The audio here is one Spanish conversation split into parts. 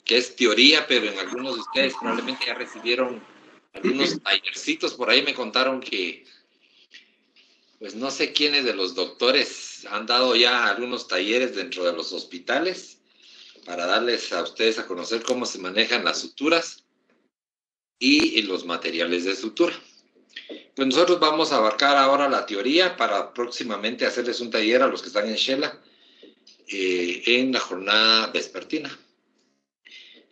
que es teoría, pero en algunos de ustedes probablemente ya recibieron algunos tallercitos. Por ahí me contaron que, pues no sé quiénes de los doctores han dado ya algunos talleres dentro de los hospitales para darles a ustedes a conocer cómo se manejan las suturas y los materiales de sutura. Pues nosotros vamos a abarcar ahora la teoría para próximamente hacerles un taller a los que están en Shela en la jornada vespertina.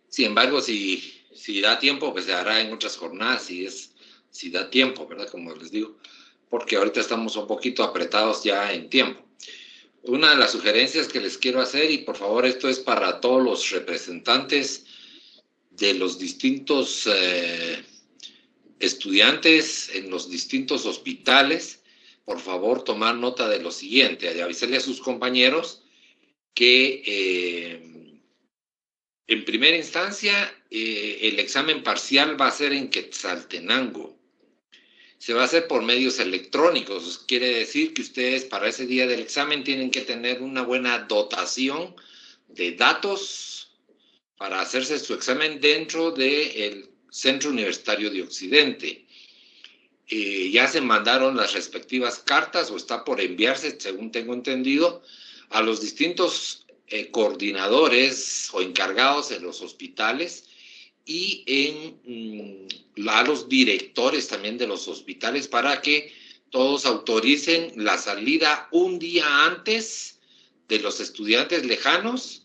Sin embargo, si da tiempo, pues se hará en otras jornadas, si da tiempo, ¿verdad? Como les digo, porque ahorita estamos un poquito apretados ya en tiempo. Una de las sugerencias que les quiero hacer, y por favor esto es para todos los representantes de los distintos estudiantes en los distintos hospitales, por favor tomar nota de lo siguiente, de avisarle a sus compañeros que en primera instancia el examen parcial va a ser en Quetzaltenango. Se va a hacer por medios electrónicos, quiere decir que ustedes para ese día del examen tienen que tener una buena dotación de datos para hacerse su examen dentro del Centro Universitario de Occidente. Ya se mandaron las respectivas cartas o está por enviarse, según tengo entendido, a los distintos coordinadores o encargados en los hospitales y a los directores también de los hospitales para que todos autoricen la salida un día antes de los estudiantes lejanos,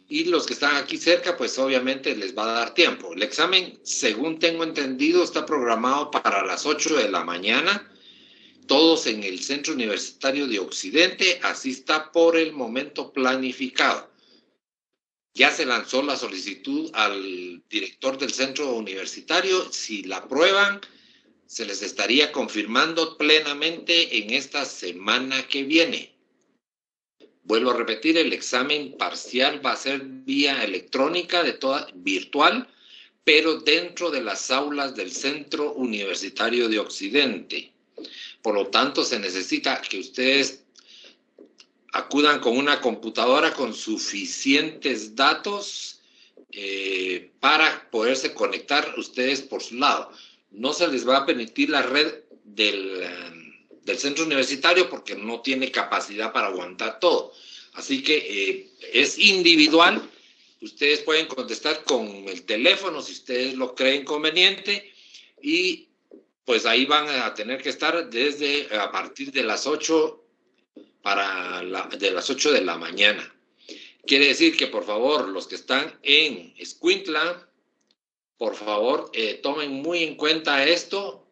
y los que están aquí cerca, pues obviamente les va a dar tiempo. El examen, según tengo entendido, está programado para las 8 de la mañana, todos en el Centro Universitario de Occidente, así está por el momento planificado. Ya se lanzó la solicitud al director del centro universitario. Si la aprueban, se les estaría confirmando plenamente en esta semana que viene. Vuelvo a repetir, el examen parcial va a ser vía electrónica, virtual, pero dentro de las aulas del Centro Universitario de Occidente. Por lo tanto, se necesita que ustedes acudan con una computadora con suficientes datos para poderse conectar ustedes por su lado. No se les va a permitir la red del centro universitario porque no tiene capacidad para aguantar todo. Así que es individual. Ustedes pueden contestar con el teléfono si ustedes lo creen conveniente, y pues ahí van a tener que estar a partir de las 8 de las 8 de la mañana. Quiere decir que, por favor, los que están en Escuintla, por favor, tomen muy en cuenta esto,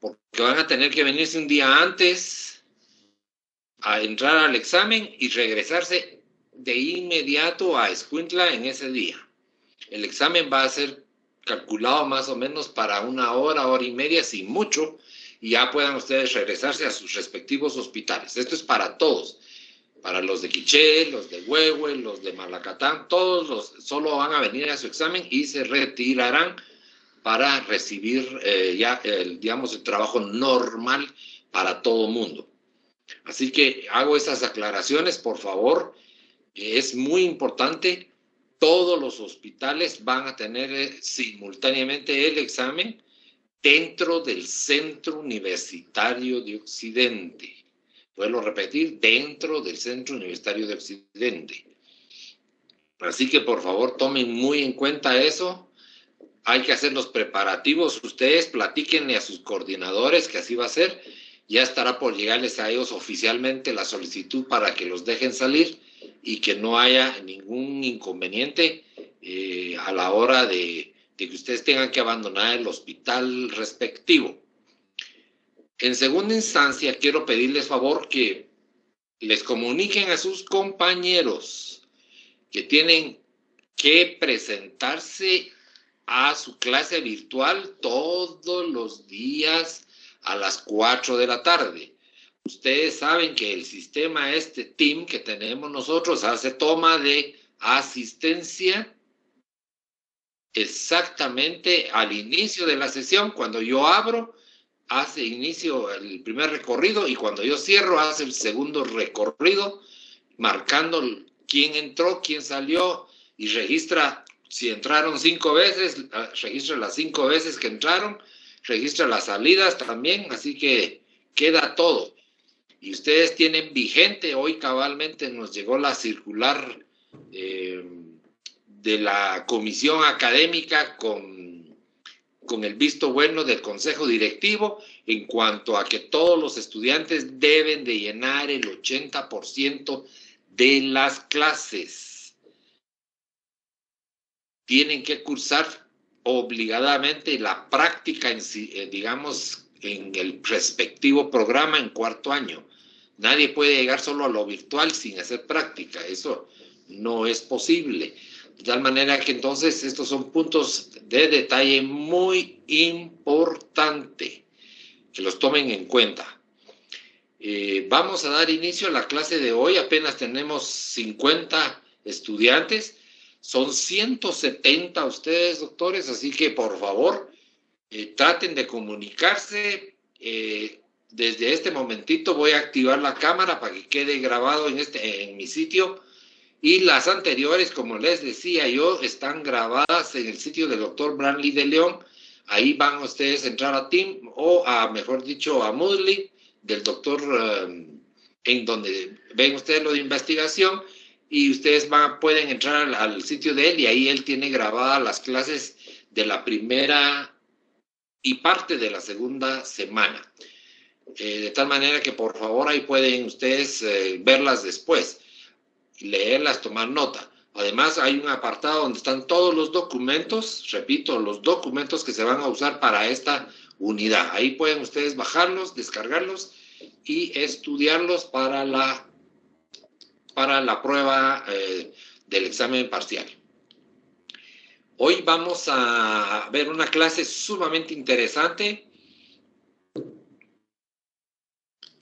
porque van a tener que venirse un día antes a entrar al examen y regresarse de inmediato a Escuintla en ese día. El examen va a ser calculado más o menos para una hora, hora y media, sin mucho, y ya puedan ustedes regresarse a sus respectivos hospitales. Esto es para todos, para los de Quiché, los de Huehue, los de Malacatán, todos solo van a venir a su examen y se retirarán para recibir digamos, el trabajo normal para todo mundo. Así que hago esas aclaraciones, por favor, es muy importante. Todos los hospitales van a tener simultáneamente el examen dentro del Centro Universitario de Occidente. Vuelvo a repetir, dentro del Centro Universitario de Occidente. Así que por favor tomen muy en cuenta eso. Hay que hacer los preparativos. Ustedes platíquenle a sus coordinadores que así va a ser. Ya estará por llegarles a ellos oficialmente la solicitud para que los dejen salir y que no haya ningún inconveniente a la hora de que ustedes tengan que abandonar el hospital respectivo. En segunda instancia, quiero pedirles favor que les comuniquen a sus compañeros que tienen que presentarse a su clase virtual todos los días a las 4 de la tarde. Ustedes saben que el sistema TEAM que tenemos nosotros hace toma de asistencia exactamente al inicio de la sesión. Cuando yo abro, hace inicio el primer recorrido, y cuando yo cierro, hace el segundo recorrido, marcando quién entró, quién salió, y registra, si entraron 5 veces, registra las 5 veces que entraron, registra las salidas también, así que queda todo. Y ustedes tienen vigente, hoy cabalmente nos llegó la circular de la comisión académica con el visto bueno del consejo directivo en cuanto a que todos los estudiantes deben de llenar el 80% de las clases. Tienen que cursar obligadamente la práctica, digamos, en el respectivo programa en cuarto año. Nadie puede llegar solo a lo virtual sin hacer práctica. Eso no es posible. De tal manera que entonces estos son puntos de detalle muy importante que los tomen en cuenta. Vamos a dar inicio a la clase de hoy. Apenas tenemos 50 estudiantes. Son 170 ustedes, doctores, así que por favor traten de comunicarse. Desde este momentito voy a activar la cámara para que quede grabado en mi sitio. Y las anteriores, como les decía yo, están grabadas en el sitio del doctor Branly de León. Ahí van ustedes a entrar a Team o mejor dicho, a Moodle del doctor, en donde ven ustedes lo de investigación y ustedes pueden entrar al sitio de él y ahí él tiene grabadas las clases de la primera y parte de la segunda semana. De tal manera que por favor ahí pueden ustedes verlas después, leerlas, tomar nota. Además hay un apartado donde están todos los documentos, repito, los documentos que se van a usar para esta unidad. Ahí pueden ustedes bajarlos, descargarlos y estudiarlos para la prueba del examen parcial. Hoy vamos a ver una clase sumamente interesante.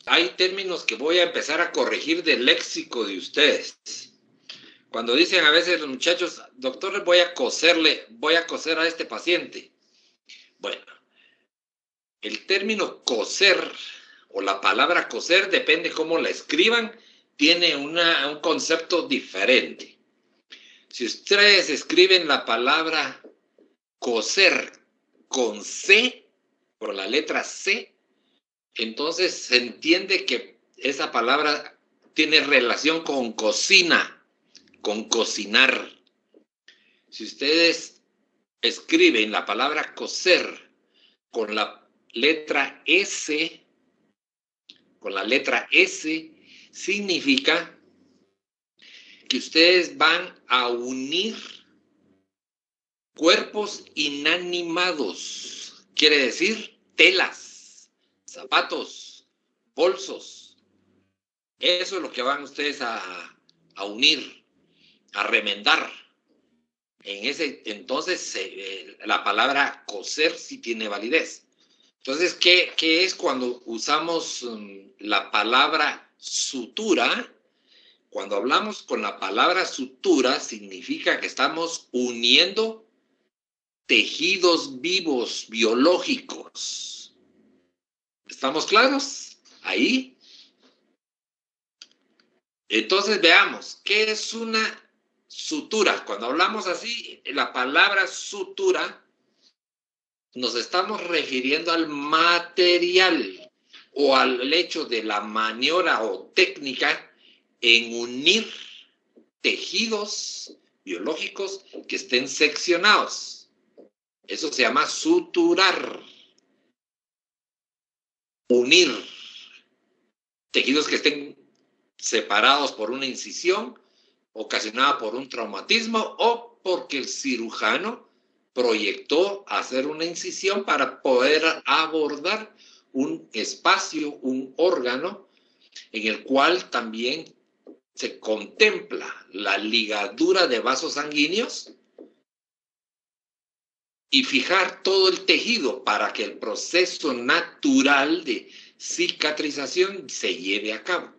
Hay términos que voy a empezar a corregir del léxico de ustedes. Cuando dicen a veces los muchachos, doctor, voy a coser a este paciente. Bueno, el término coser o la palabra coser, depende cómo la escriban, tiene un concepto diferente. Si ustedes escriben la palabra coser con C, por la letra C, entonces se entiende que esa palabra tiene relación con cocina, con cocinar. Si ustedes escriben la palabra coser con la letra S, significa que ustedes van a unir cuerpos inanimados. Quiere decir telas, zapatos, bolsos. Eso es lo que van ustedes a unir, a remendar. Entonces, la palabra coser sí tiene validez. Entonces, ¿qué es cuando usamos la palabra sutura? Cuando hablamos con la palabra sutura, significa que estamos uniendo tejidos vivos, biológicos. ¿Estamos claros? Ahí. Entonces, veamos, ¿qué es una sutura? Cuando hablamos así, la palabra sutura, nos estamos refiriendo al material o al hecho de la maniobra o técnica en unir tejidos biológicos que estén seccionados. Eso se llama suturar. Unir tejidos que estén separados por una incisión ocasionada por un traumatismo o porque el cirujano proyectó hacer una incisión para poder abordar un espacio, un órgano en el cual también se contempla la ligadura de vasos sanguíneos y fijar todo el tejido para que el proceso natural de cicatrización se lleve a cabo.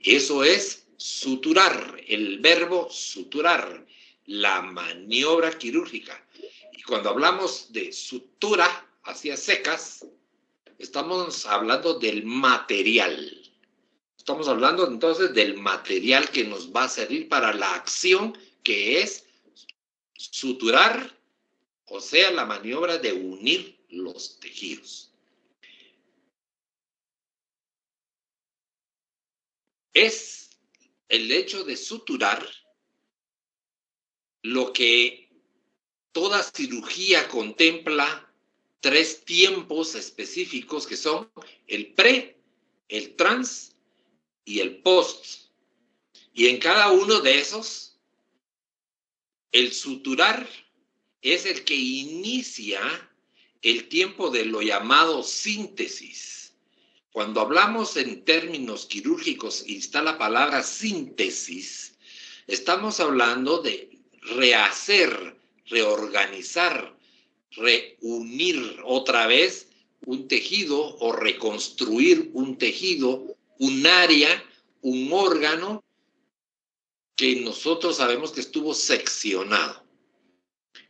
Eso es suturar, el verbo suturar, la maniobra quirúrgica. Y cuando hablamos de sutura hacia secas, estamos hablando del material. Estamos hablando entonces del material que nos va a servir para la acción que es suturar, o sea, la maniobra de unir los tejidos. Es el hecho de suturar lo que toda cirugía contempla 3 tiempos específicos que son el pre, el trans y el post. Y en cada uno de esos, el suturar es el que inicia el tiempo de lo llamado síntesis. Cuando hablamos en términos quirúrgicos y está la palabra síntesis, estamos hablando de rehacer, reorganizar, reunir otra vez un tejido o reconstruir un tejido, un área, un órgano que nosotros sabemos que estuvo seccionado.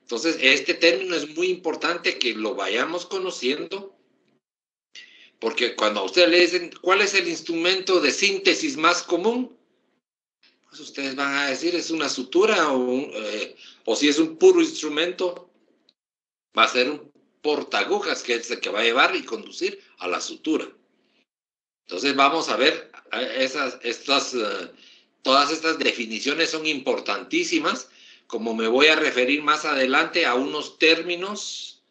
Entonces, este término es muy importante que lo vayamos conociendo, porque cuando a usted le dicen cuál es el instrumento de síntesis más común, pues ustedes van a decir es una sutura o si es un puro instrumento, va a ser un portaagujas, que es el que va a llevar y conducir a la sutura. Entonces vamos a ver, todas estas definiciones son importantísimas, como me voy a referir más adelante a unos términos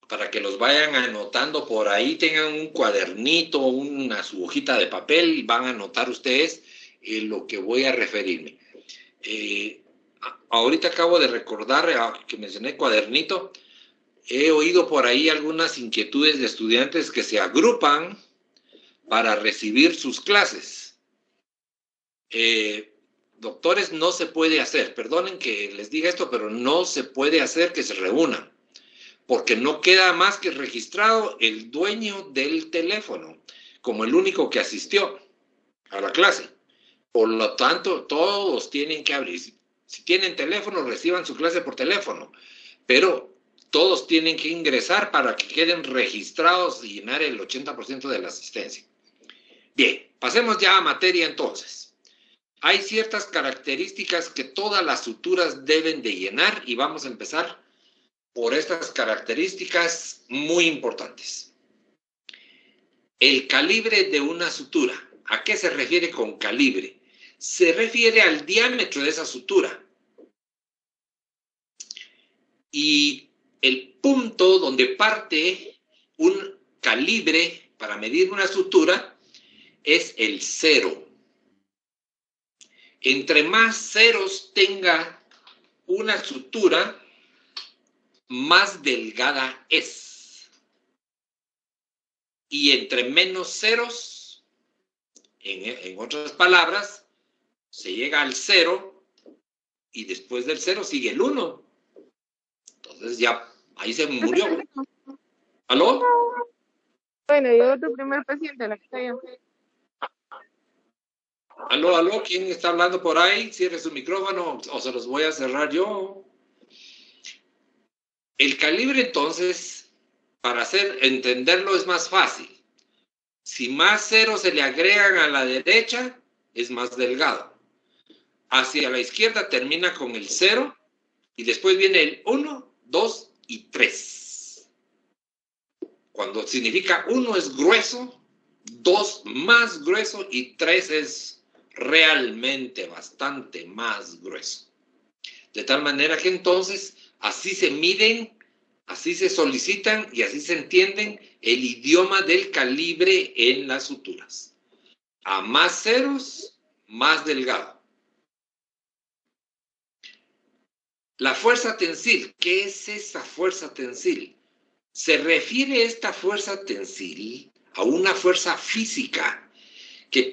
para que los vayan anotando por ahí, tengan un cuadernito, su hojita de papel, van a anotar ustedes lo que voy a referirme. Ahorita acabo de recordar que mencioné cuadernito. He oído por ahí algunas inquietudes de estudiantes que se agrupan para recibir sus clases. Doctores, no se puede hacer, perdonen que les diga esto, pero no se puede hacer que se reúnan, porque no queda más que registrado el dueño del teléfono como el único que asistió a la clase. Por lo tanto, todos tienen que abrir. Si tienen teléfono, reciban su clase por teléfono, pero todos tienen que ingresar para que queden registrados y llenar el 80% de la asistencia. Bien, pasemos ya a materia entonces. Hay ciertas características que todas las suturas deben de llenar y vamos a empezar por estas características muy importantes. El calibre de una sutura. ¿A qué se refiere con calibre? Se refiere al diámetro de esa sutura. Y el punto donde parte un calibre para medir una sutura es el 0. Entre más ceros tenga una sutura, más delgada es. Y entre menos ceros, en otras palabras, se llega al 0 y después del 0 sigue el 1. Entonces ya ahí se murió. ¿Aló? Bueno, llegó tu primer paciente, la que está allá. Aló, ¿quién está hablando por ahí? Cierre su micrófono o se los voy a cerrar yo. El calibre, entonces, para entenderlo es más fácil. Si más ceros se le agregan a la derecha, es más delgado. Hacia la izquierda termina con el 0 y después viene el 1, 2 y 3. Cuando significa 1 es grueso, 2 más grueso y 3 es realmente bastante más grueso. De tal manera que entonces así se miden, así se solicitan y así se entienden el idioma del calibre en las suturas. A más ceros, más delgado. La fuerza tensil, ¿qué es esa fuerza tensil? Se refiere esta fuerza tensil a una fuerza física que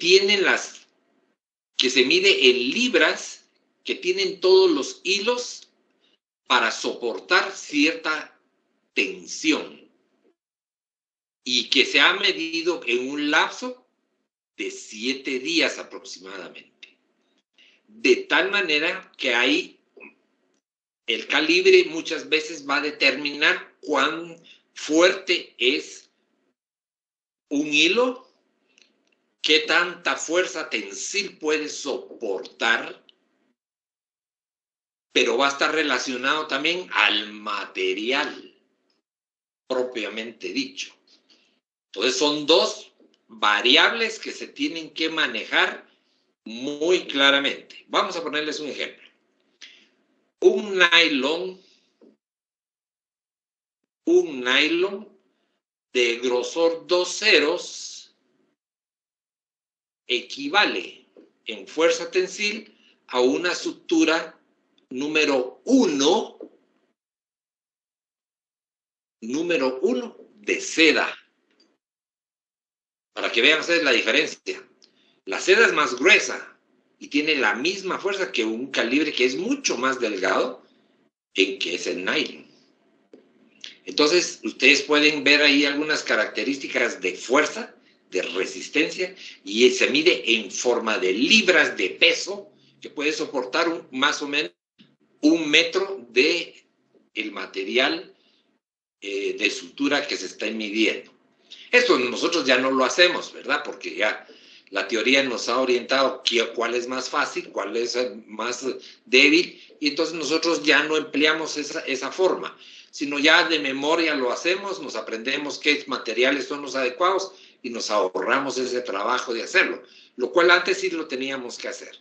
se mide en libras, que tienen todos los hilos para soportar cierta tensión y que se ha medido en un lapso de 7 días aproximadamente. De tal manera que el calibre muchas veces va a determinar cuán fuerte es un hilo, qué tanta fuerza tensil puede soportar pero va a estar relacionado también al material propiamente dicho. Entonces son dos variables que se tienen que manejar muy claramente. Vamos a ponerles un ejemplo. Un nylon de grosor 2 ceros equivale en fuerza tensil a una sutura número 1 de seda. Para que vean ustedes la diferencia. La seda es más gruesa y tiene la misma fuerza que un calibre que es mucho más delgado, en que es el nylon. Entonces, ustedes pueden ver ahí algunas características de fuerza, de resistencia, y se mide en forma de libras de peso, que puede soportar más o menos 1 metro de el material de sutura que se está midiendo. Esto nosotros ya no lo hacemos, ¿verdad? Porque ya la teoría nos ha orientado cuál es más fácil, cuál es más débil, y entonces nosotros ya no empleamos esa forma, sino ya de memoria lo hacemos, nos aprendemos qué materiales son los adecuados y nos ahorramos ese trabajo de hacerlo, lo cual antes sí lo teníamos que hacer.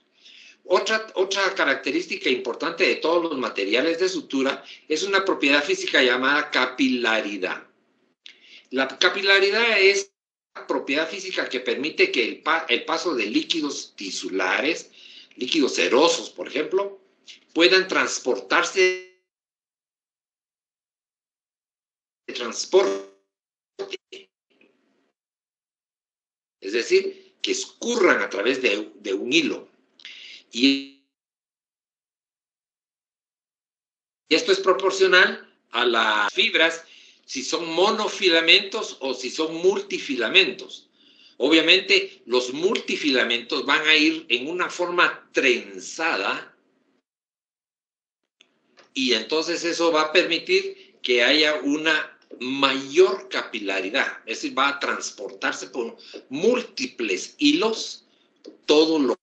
Otra característica importante de todos los materiales de sutura es una propiedad física llamada capilaridad. La capilaridad es una propiedad física que permite que el paso de líquidos tisulares, líquidos serosos, por ejemplo, puedan transportarse de transporte. Es decir, que escurran a través de un hilo. Y esto es proporcional a las fibras, si son monofilamentos o si son multifilamentos. Obviamente, los multifilamentos van a ir en una forma trenzada y entonces eso va a permitir que haya una mayor capilaridad. Es decir, va a transportarse por múltiples hilos todo lo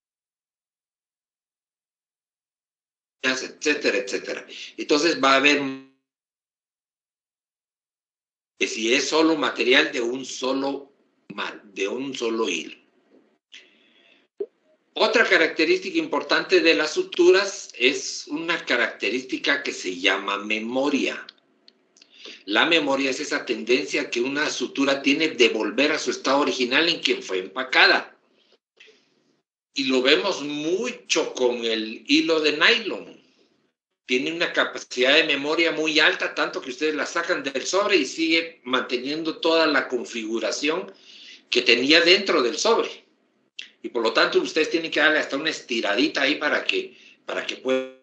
etcétera, etcétera. Entonces va a haber que si es solo material de un solo hilo. Otra característica importante de las suturas es una característica que se llama memoria. La memoria es esa tendencia que una sutura tiene de volver a su estado original en que fue empacada. Y lo vemos mucho con el hilo de nylon. Tiene una capacidad de memoria muy alta, tanto que ustedes la sacan del sobre y sigue manteniendo toda la configuración que tenía dentro del sobre. Y por lo tanto, ustedes tienen que darle hasta una estiradita ahí para que puedan.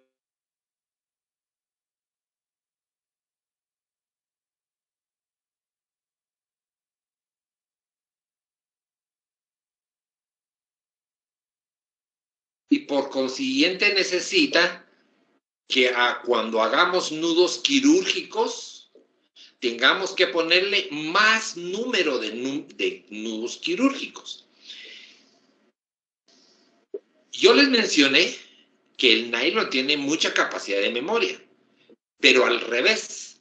Y por consiguiente necesita que cuando hagamos nudos quirúrgicos, tengamos que ponerle más número de nudos quirúrgicos. Yo les mencioné que el nylon tiene mucha capacidad de memoria, pero al revés,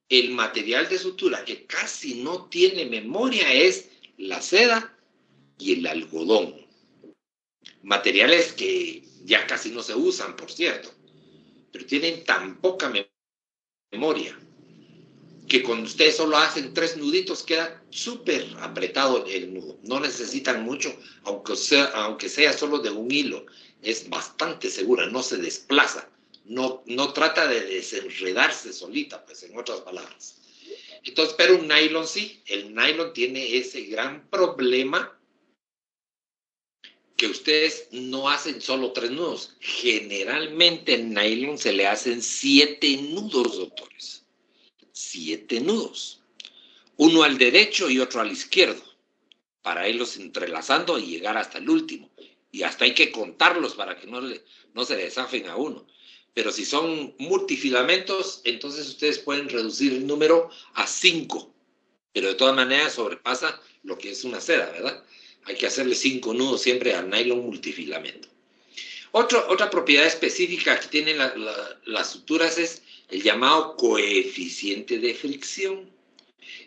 el material de sutura que casi no tiene memoria es la seda y el algodón. Materiales que ya casi no se usan, por cierto, pero tienen tan poca memoria que cuando ustedes solo hacen 3 nuditos queda súper apretado el nudo. No necesitan mucho, aunque sea solo de un hilo. Es bastante segura, no se desplaza. No trata de desenredarse solita, pues en otras palabras. Entonces, pero un nylon sí. El nylon tiene ese gran problema que ustedes no hacen solo 3 nudos. Generalmente en nylon se le hacen 7 nudos, doctores. 7 nudos, uno al derecho y otro al izquierdo, para irlos entrelazando y llegar hasta el último. Y hasta hay que contarlos para que no se desafen a uno. Pero si son multifilamentos, entonces ustedes pueden reducir el número a 5. Pero de todas maneras sobrepasa lo que es una seda, ¿verdad? Hay que hacerle 5 nudos siempre al nylon multifilamento. Otra propiedad específica que tienen las suturas es el llamado coeficiente de fricción.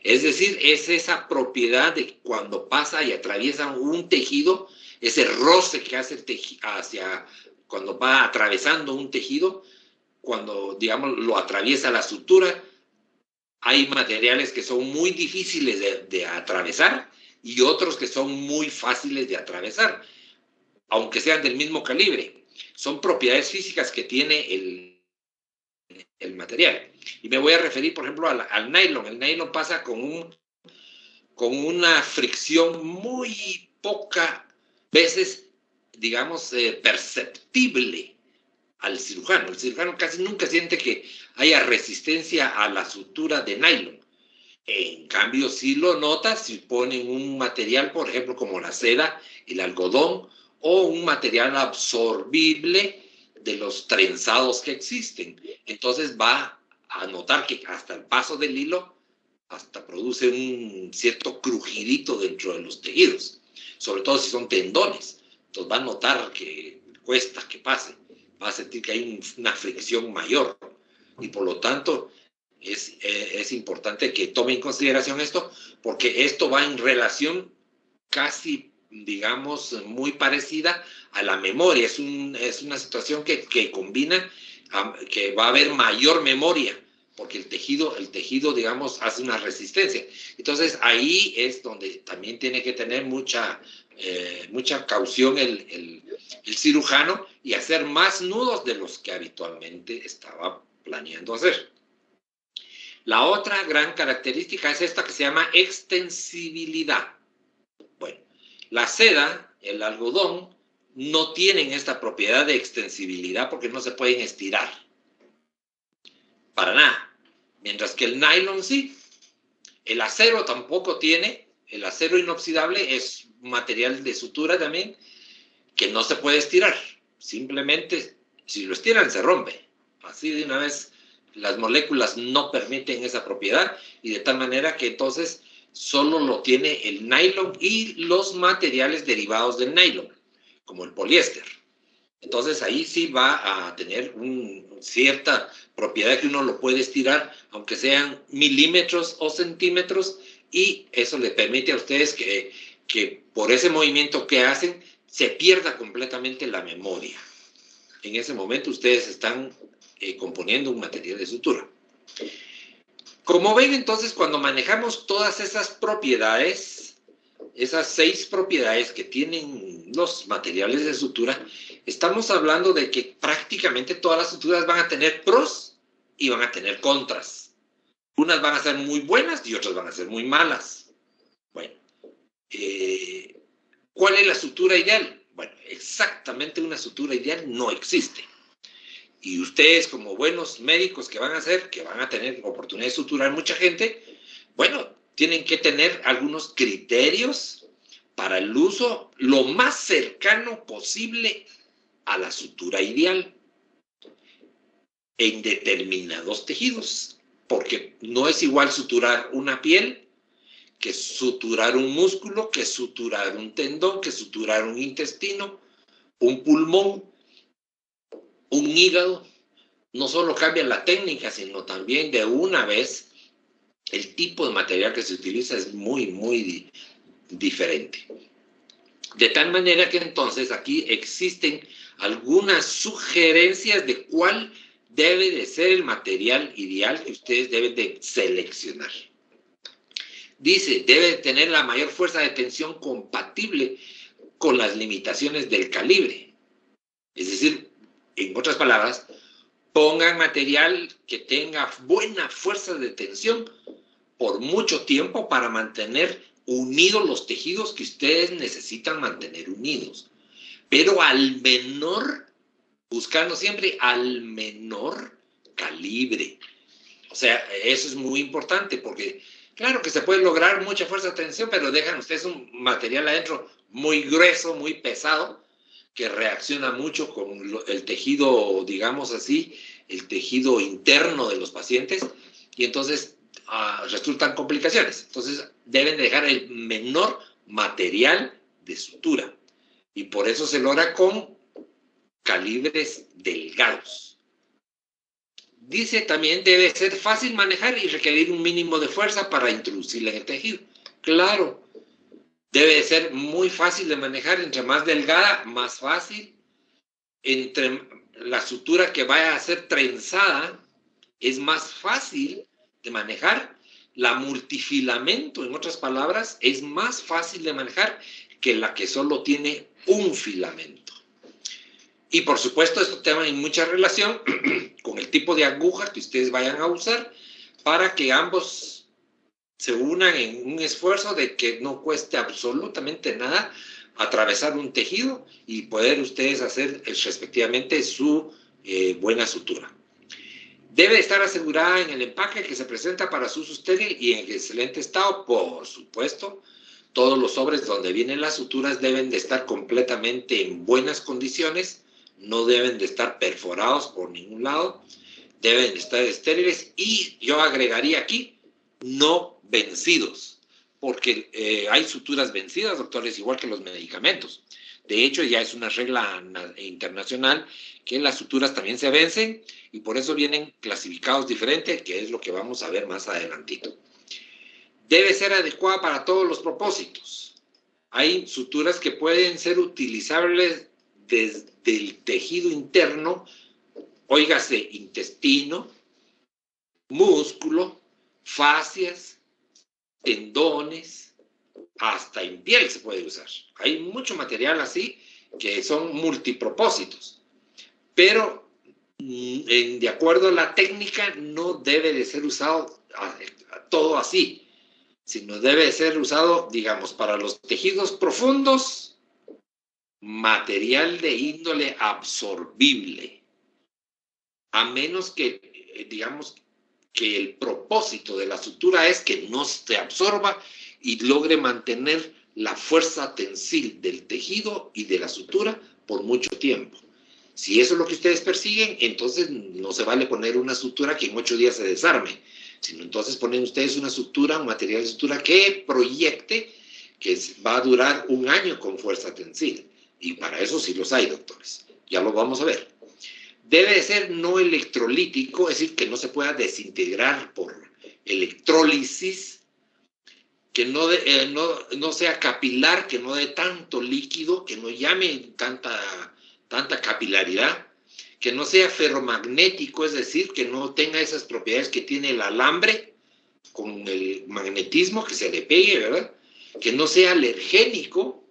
Es decir, es esa propiedad de que cuando pasa y atraviesa un tejido, ese roce que hace el tejido cuando va atravesando un tejido, cuando, digamos, lo atraviesa la sutura, hay materiales que son muy difíciles de atravesar y otros que son muy fáciles de atravesar, aunque sean del mismo calibre. Son propiedades físicas que tiene el material. Y me voy a referir, por ejemplo, al nylon. El nylon pasa con una fricción muy poca veces, digamos, perceptible al cirujano. El cirujano casi nunca siente que haya resistencia a la sutura de nylon. En cambio, sí lo nota si ponen un material, por ejemplo, como la seda, el algodón, o un material absorbible de los trenzados que existen. Entonces va a notar que hasta el paso del hilo hasta produce un cierto crujidito dentro de los tejidos, sobre todo si son tendones. Entonces va a notar que cuesta que pase, va a sentir que hay una fricción mayor y por lo tanto es importante que tome en consideración esto, porque esto va en relación casi, digamos, muy parecida a la memoria. Es una situación que combina, que va a haber mayor memoria, porque el tejido, digamos, hace una resistencia. Entonces, ahí es donde también tiene que tener mucha caución el cirujano y hacer más nudos de los que habitualmente estaba planeando hacer. La otra gran característica es esta que se llama extensibilidad. Bueno, la seda, el algodón, no tienen esta propiedad de extensibilidad porque no se pueden estirar. Para nada. Mientras que el nylon sí. El acero tampoco tiene. El acero inoxidable es un material de sutura también que no se puede estirar. Simplemente, si lo estiran, se rompe. Así de una vez, las moléculas no permiten esa propiedad y de tal manera que entonces solo lo tiene el nylon y los materiales derivados del nylon, como el poliéster. Entonces ahí sí va a tener cierta propiedad que uno lo puede estirar, aunque sean milímetros o centímetros, y eso le permite a ustedes que por ese movimiento que hacen se pierda completamente la memoria. En ese momento ustedes están componiendo un material de sutura. Como ven, entonces, cuando manejamos todas esas propiedades, esas 6 propiedades que tienen los materiales de sutura, estamos hablando de que prácticamente todas las suturas van a tener pros y van a tener contras. Unas van a ser muy buenas y otras van a ser muy malas. Bueno, ¿cuál es la sutura ideal? Bueno, exactamente una sutura ideal no existe. Y ustedes, como buenos médicos que van a tener oportunidad de suturar mucha gente, bueno, tienen que tener algunos criterios para el uso lo más cercano posible a la sutura ideal en determinados tejidos, porque no es igual suturar una piel que suturar un músculo, que suturar un tendón, que suturar un intestino, un pulmón, un hígado. No solo cambia la técnica, sino también de una vez el tipo de material que se utiliza es muy, muy diferente. De tal manera que entonces aquí existen algunas sugerencias de cuál debe de ser el material ideal que ustedes deben de seleccionar. Dice, debe tener la mayor fuerza de tensión compatible con las limitaciones del calibre. Es decir, en otras palabras, pongan material que tenga buena fuerza de tensión por mucho tiempo para mantener unidos los tejidos que ustedes necesitan mantener unidos. Pero buscando siempre al menor calibre. O sea, eso es muy importante porque claro que se puede lograr mucha fuerza de tensión, pero dejan ustedes un material adentro muy grueso, muy pesado, que reacciona mucho con el tejido, digamos así, el tejido interno de los pacientes, y entonces resultan complicaciones. Entonces deben dejar el menor material de sutura. Y por eso se logra con calibres delgados. Dice también debe ser fácil manejar y requerir un mínimo de fuerza para introducirla en el tejido. Claro, debe ser muy fácil de manejar, entre más delgada, más fácil. Entre la sutura que vaya a ser trenzada, es más fácil de manejar. La multifilamento, en otras palabras, es más fácil de manejar que la que solo tiene un filamento. Y por supuesto, esto tiene mucha relación con el tipo de aguja que ustedes vayan a usar para que ambos se unan en un esfuerzo de que no cueste absolutamente nada atravesar un tejido y poder ustedes hacer respectivamente su buena sutura. Debe estar asegurada en el empaque que se presenta para su uso estéril y en excelente estado, por supuesto. Todos los sobres donde vienen las suturas deben de estar completamente en buenas condiciones, no deben de estar perforados por ningún lado, deben de estar estériles y yo agregaría aquí, no vencidos, porque hay suturas vencidas, doctores, igual que los medicamentos. De hecho, ya es una regla internacional que las suturas también se vencen y por eso vienen clasificados diferentes, que es lo que vamos a ver más adelantito. Debe ser adecuada para todos los propósitos. Hay suturas que pueden ser utilizables desde el tejido interno, óigase, intestino, músculo, fascias, tendones, hasta en piel se puede usar. Hay mucho material así que son multipropósitos, pero de acuerdo a la técnica no debe de ser usado todo así, sino debe de ser usado, digamos, para los tejidos profundos, material de índole absorbible, a menos que, digamos, que el propósito de la sutura es que no se absorba y logre mantener la fuerza tensil del tejido y de la sutura por mucho tiempo. Si eso es lo que ustedes persiguen, entonces no se vale poner una sutura que en 8 días se desarme, sino entonces ponen ustedes una sutura, un material de sutura que proyecte que va a durar 1 año con fuerza tensil. Y para eso sí los hay, doctores. Ya lo vamos a ver. Debe de ser no electrolítico, es decir, que no se pueda desintegrar por electrólisis, que no sea capilar, que no dé tanto líquido, que no llame tanta capilaridad, que no sea ferromagnético, es decir, que no tenga esas propiedades que tiene el alambre con el magnetismo, que se le pegue, ¿verdad? Que no sea alergénico,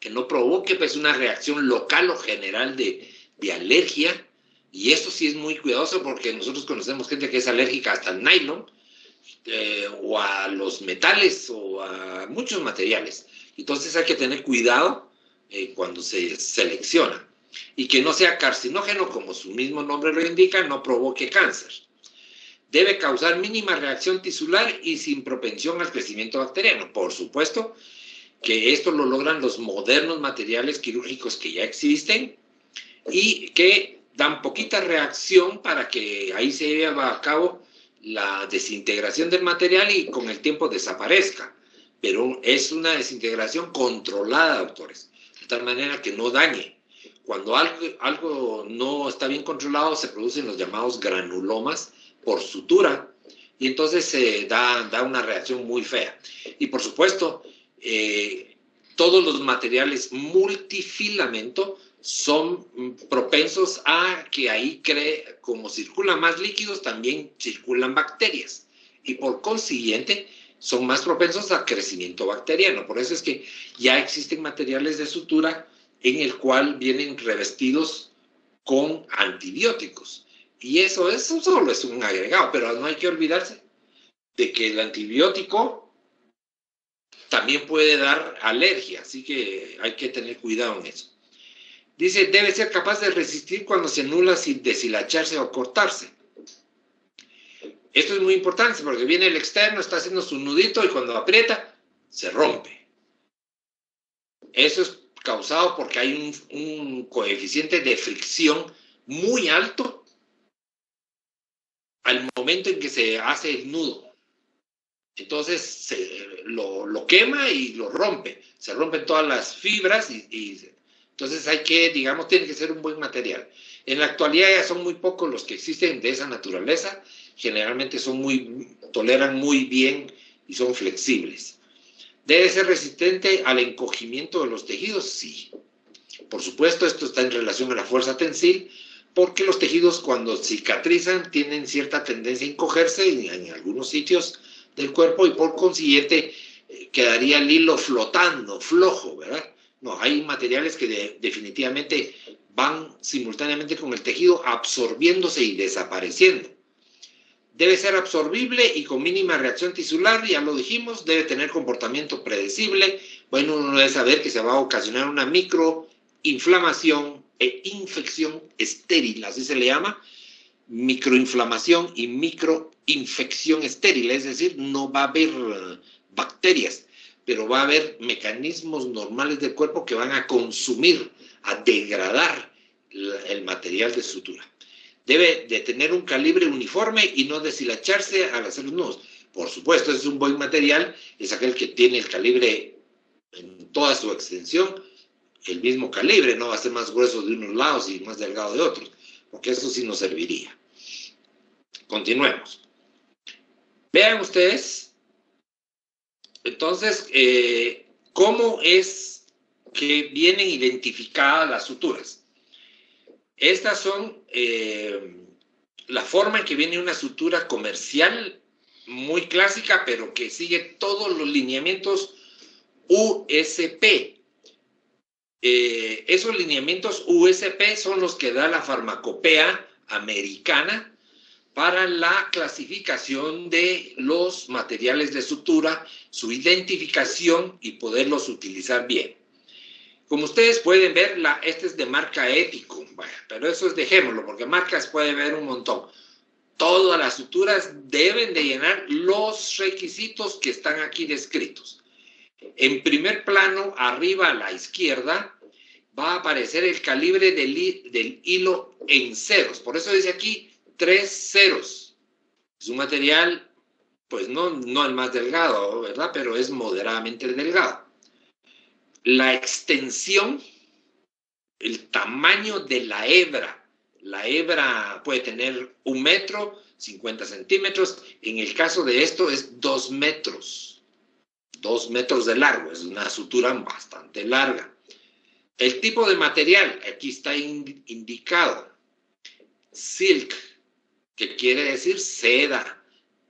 que no provoque pues una reacción local o general de alergia, y esto sí es muy cuidadoso porque nosotros conocemos gente que es alérgica hasta al nylon, o a los metales, o a muchos materiales. Entonces hay que tener cuidado cuando se selecciona. Y que no sea carcinógeno, como su mismo nombre lo indica, no provoque cáncer. Debe causar mínima reacción tisular y sin propensión al crecimiento bacteriano. Por supuesto que esto lo logran los modernos materiales quirúrgicos que ya existen y que dan poquita reacción para que ahí se lleve a cabo la desintegración del material y con el tiempo desaparezca. Pero es una desintegración controlada, doctores, de tal manera que no dañe. Cuando algo no está bien controlado, se producen los llamados granulomas por sutura, y entonces se da una reacción muy fea. Y por supuesto, todos los materiales multifilamento son propensos a que ahí como circulan más líquidos, también circulan bacterias. Y por consiguiente, son más propensos al crecimiento bacteriano. Por eso es que ya existen materiales de sutura en el cual vienen revestidos con antibióticos. Y eso solo es un agregado, pero no hay que olvidarse de que el antibiótico también puede dar alergia, así que hay que tener cuidado en eso. Dice, debe ser capaz de resistir cuando se anula sin deshilacharse o cortarse. Esto es muy importante porque viene el externo, está haciendo su nudito y cuando aprieta, se rompe. Eso es causado porque hay un coeficiente de fricción muy alto al momento en que se hace el nudo. Entonces lo quema y lo rompe. Se rompen todas las fibras y Entonces hay que, digamos, tiene que ser un buen material. En la actualidad ya son muy pocos los que existen de esa naturaleza. Generalmente toleran muy bien y son flexibles. ¿Debe ser resistente al encogimiento de los tejidos? Sí. Por supuesto, esto está en relación a la fuerza tensil, porque los tejidos cuando cicatrizan tienen cierta tendencia a encogerse en algunos sitios del cuerpo y por consiguiente quedaría el hilo flotando, flojo, ¿verdad? No, hay materiales que definitivamente van simultáneamente con el tejido absorbiéndose y desapareciendo. Debe ser absorbible y con mínima reacción tisular, ya lo dijimos, debe tener comportamiento predecible. Bueno, uno debe saber que se va a ocasionar una microinflamación e infección estéril, así se le llama, microinflamación y microinfección estéril, es decir, no va a haber bacterias, pero va a haber mecanismos normales del cuerpo que van a consumir, a degradar el material de sutura. Debe de tener un calibre uniforme y no deshilacharse al hacer los nudos. Por supuesto, es un buen material, es aquel que tiene el calibre en toda su extensión, el mismo calibre, no va a ser más grueso de unos lados y más delgado de otros, porque eso sí nos serviría. Continuemos. Vean ustedes, entonces, cómo es que vienen identificadas las suturas. Estas son la forma en que viene una sutura comercial muy clásica, pero que sigue todos los lineamientos USP. Esos lineamientos USP son los que da la farmacopea americana para la clasificación de los materiales de sutura, su identificación y poderlos utilizar bien. Como ustedes pueden ver, este es de marca Épico, bueno, pero eso es dejémoslo, porque marcas puede haber un montón. Todas las suturas deben de llenar los requisitos que están aquí descritos. En primer plano, arriba a la izquierda, va a aparecer el calibre del hilo en ceros. Por eso dice aquí 3 ceros. Es un material, pues no el más delgado, ¿verdad? Pero es moderadamente delgado. La extensión, el tamaño de la hebra puede tener 1 metro, 50 centímetros. En el caso de esto es 2 metros. 2 metros de largo, es una sutura bastante larga. El tipo de material, aquí está indicado, silk, que quiere decir seda,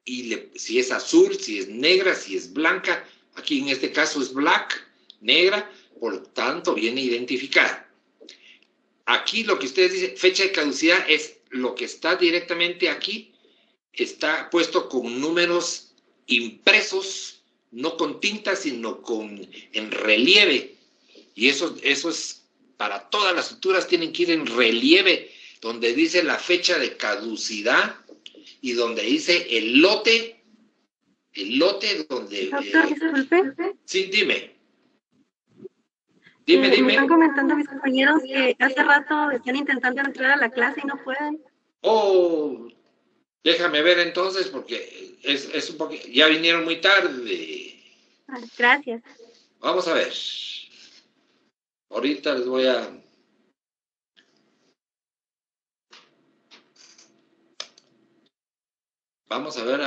y si es azul, si es negra, si es blanca, aquí en este caso es black, negra, por lo tanto viene identificada. Aquí lo que ustedes dicen, fecha de caducidad, es lo que está directamente aquí, está puesto con números impresos, no con tinta, sino en relieve. Y eso es, para todas las suturas tienen que ir en relieve, donde dice la fecha de caducidad y donde dice el lote donde... Doctor, disculpe. Sí, dime. Me están comentando mis compañeros que hace rato están intentando entrar a la clase y no pueden. Oh, déjame ver entonces, porque es un poquito... Ya vinieron muy tarde. Gracias. Vamos a ver. Ahorita les voy a... Vamos a ver...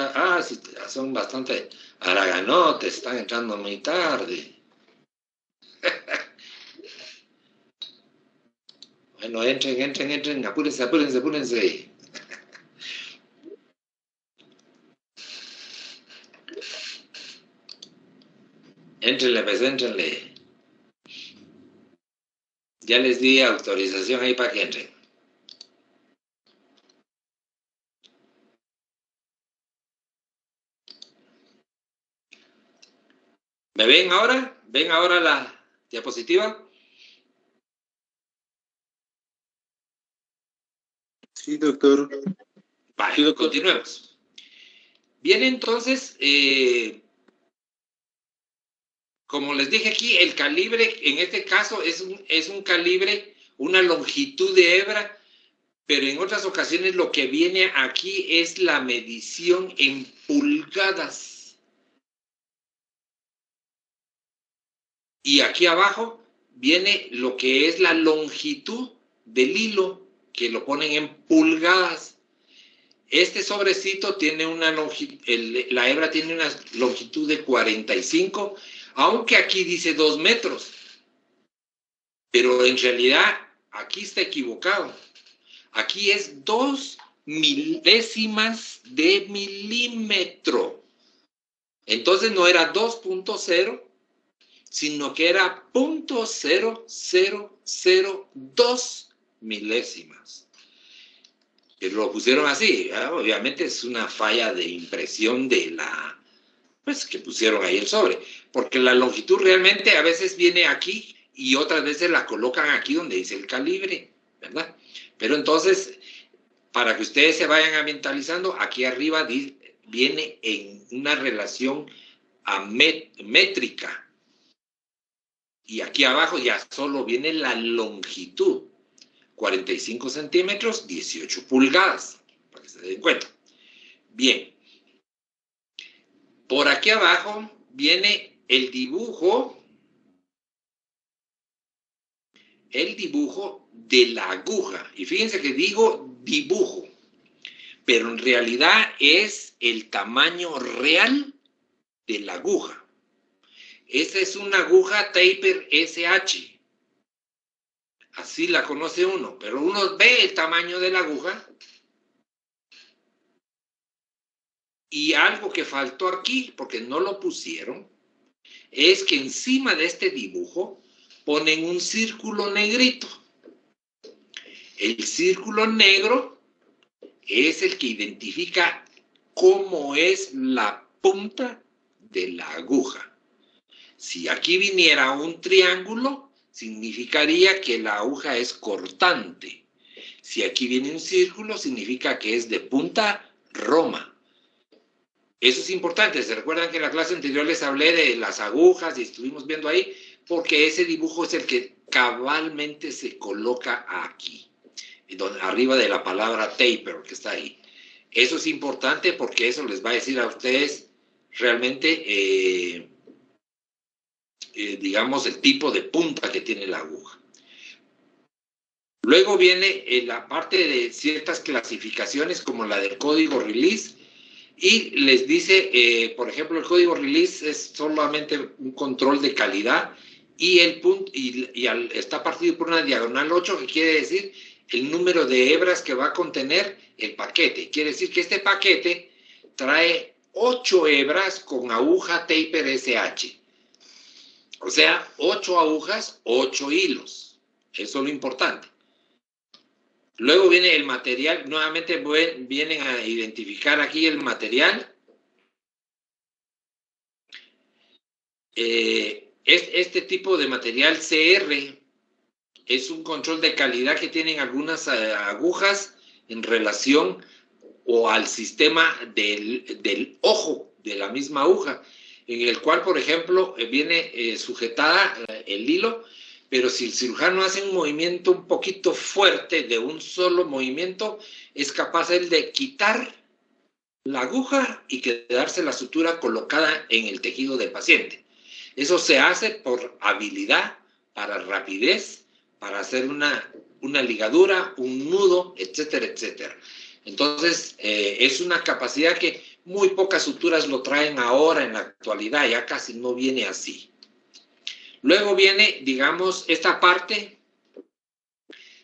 sí, son bastante haraganotes, están entrando muy tarde. Bueno, entren, apúrense. Entrenle. Ya les di autorización ahí para que entren. ¿Me ven ahora? ¿Ven ahora la diapositiva? Sí, doctor. Vale, Sí, doctor. continuemos. Bien, entonces, como les dije aquí, el calibre, en este caso, es un calibre, una longitud de hebra, pero en otras ocasiones lo que viene aquí es la medición en pulgadas. Y aquí abajo viene lo que es la longitud del hilo, que lo ponen en pulgadas. Este sobrecito tiene una longitud, la hebra tiene una longitud de 45, aunque aquí dice 2 metros. Pero en realidad aquí está equivocado. Aquí es 2 milésimas de milímetro. Entonces no era 2.0, sino que era 0.0002 milésimas. Lo pusieron así, obviamente es una falla de impresión de pues que pusieron ahí el sobre, porque la longitud realmente a veces viene aquí y otras veces la colocan aquí donde dice el calibre, ¿verdad? Pero entonces, para que ustedes se vayan ambientalizando, aquí arriba viene en una relación métrica, y aquí abajo ya solo viene la longitud. 45 centímetros, 18 pulgadas, para que se den cuenta. Bien. Por aquí abajo viene el dibujo de la aguja. Y fíjense que digo dibujo, pero en realidad es el tamaño real de la aguja. Esta es una aguja Taper SH. Así la conoce uno, pero uno ve el tamaño de la aguja. Y algo que faltó aquí, porque no lo pusieron, es que encima de este dibujo ponen un círculo negrito. El círculo negro es el que identifica cómo es la punta de la aguja. Si aquí viniera un triángulo, significaría que la aguja es cortante. Si aquí viene un círculo, significa que es de punta roma. Eso es importante. ¿Se recuerdan que en la clase anterior les hablé de las agujas y estuvimos viendo ahí? Porque ese dibujo es el que cabalmente se coloca aquí, arriba de la palabra taper que está ahí. Eso es importante porque eso les va a decir a ustedes realmente, digamos, el tipo de punta que tiene la aguja. Luego viene la parte de ciertas clasificaciones como la del código release y les dice, por ejemplo, el código release es solamente un control de calidad y está partido por una diagonal 8, que quiere decir el número de hebras que va a contener el paquete. Quiere decir que este paquete trae 8 hebras con aguja Taper SH. O sea, 8 agujas, 8 hilos. Eso es lo importante. Luego viene el material. Nuevamente vienen a identificar aquí el material. Este tipo de material CR es un control de calidad que tienen algunas agujas en relación o al sistema del ojo de la misma aguja, en el cual, por ejemplo, viene sujetada el hilo, pero si el cirujano hace un movimiento un poquito fuerte de un solo movimiento, es capaz él de quitar la aguja y quedarse la sutura colocada en el tejido del paciente. Eso se hace por habilidad, para rapidez, para hacer una ligadura, un nudo, etcétera, etcétera. Entonces, es una capacidad que muy pocas suturas lo traen ahora en la actualidad, ya casi no viene así. Luego viene, digamos, esta parte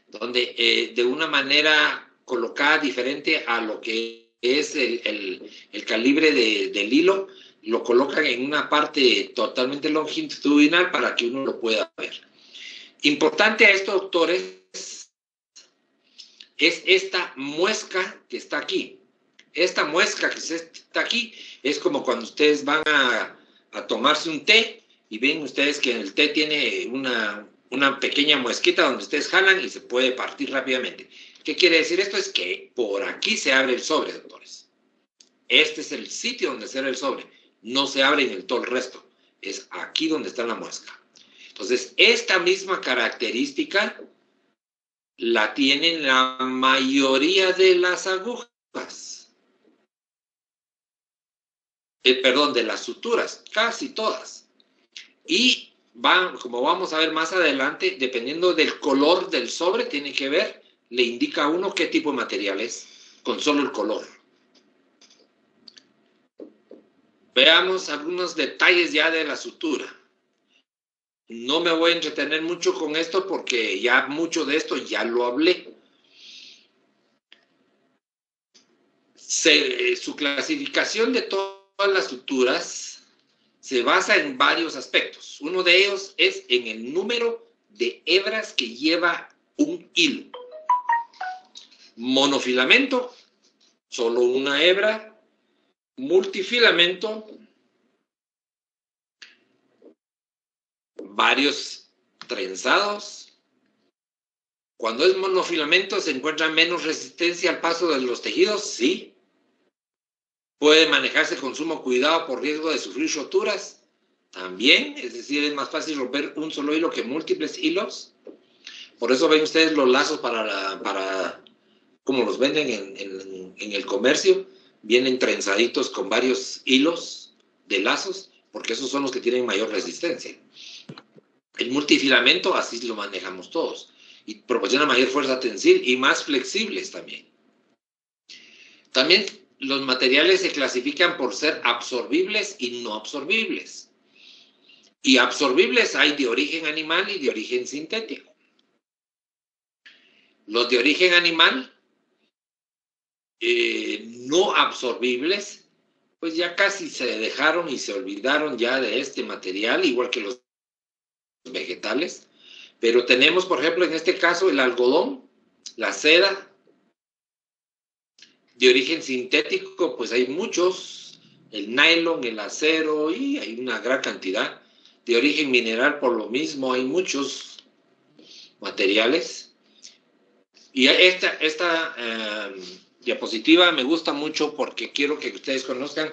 donde de una manera colocada diferente a lo que es el calibre del hilo, lo colocan en una parte totalmente longitudinal para que uno lo pueda ver. Importante a esto, doctores, es esta muesca que está aquí. Esta muesca que está aquí es como cuando ustedes van a tomarse un té y ven ustedes que el té tiene una pequeña muesquita donde ustedes jalan y se puede partir rápidamente. ¿Qué quiere decir esto? Es que por aquí se abre el sobre, doctores. Este es el sitio donde se abre el sobre. No se abre en todo el resto. Es aquí donde está la muesca. Entonces, esta misma característica la tienen la mayoría de las agujas. Perdón, de las suturas, casi todas. Y como vamos a ver más adelante, dependiendo del color del sobre, tiene que ver, le indica a uno qué tipo de material es, con solo el color. Veamos algunos detalles ya de la sutura. No me voy a entretener mucho con esto porque ya mucho de esto ya lo hablé. Su clasificación de todas las suturas se basa en varios aspectos. Uno de ellos es en el número de hebras que lleva un hilo. Monofilamento, solo una hebra. Multifilamento, varios trenzados. Cuando es monofilamento, ¿se encuentra menos resistencia al paso de los tejidos? Sí. ¿Puede manejarse con sumo cuidado por riesgo de sufrir roturas? También, es decir, es más fácil romper un solo hilo que múltiples hilos. Por eso ven ustedes los lazos para como los venden en el comercio, vienen trenzaditos con varios hilos de lazos, porque esos son los que tienen mayor resistencia. El multifilamento, así lo manejamos todos, y proporciona mayor fuerza tensil y más flexibles también. También los materiales se clasifican por ser absorbibles y no absorbibles. Y absorbibles hay de origen animal y de origen sintético. Los de origen animal, no absorbibles, pues ya casi se dejaron y se olvidaron ya de este material, igual que los vegetales. Pero tenemos, por ejemplo, en este caso, el algodón, la seda. De origen sintético, pues hay muchos, el nylon, el acero, y hay una gran cantidad. De origen mineral, por lo mismo, hay muchos materiales. Y esta diapositiva me gusta mucho porque quiero que ustedes conozcan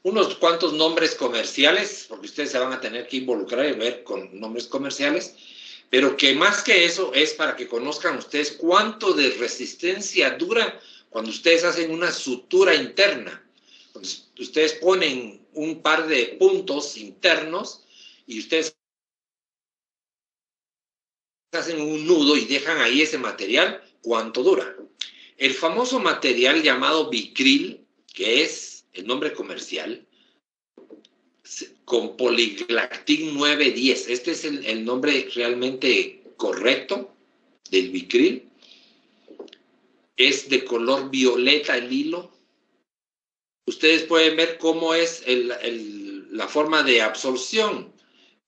unos cuantos nombres comerciales, porque ustedes se van a tener que involucrar y ver con nombres comerciales, pero que más que eso es para que conozcan ustedes cuánto de resistencia dura cuando ustedes hacen una sutura interna. Cuando ustedes ponen un par de puntos internos y ustedes hacen un nudo y dejan ahí ese material, ¿cuánto dura? El famoso material llamado Vicryl, que es el nombre comercial, con Polyglactin 910. Este es el nombre realmente correcto del Vicryl. Es de color violeta el hilo. Ustedes pueden ver cómo es la forma de absorción.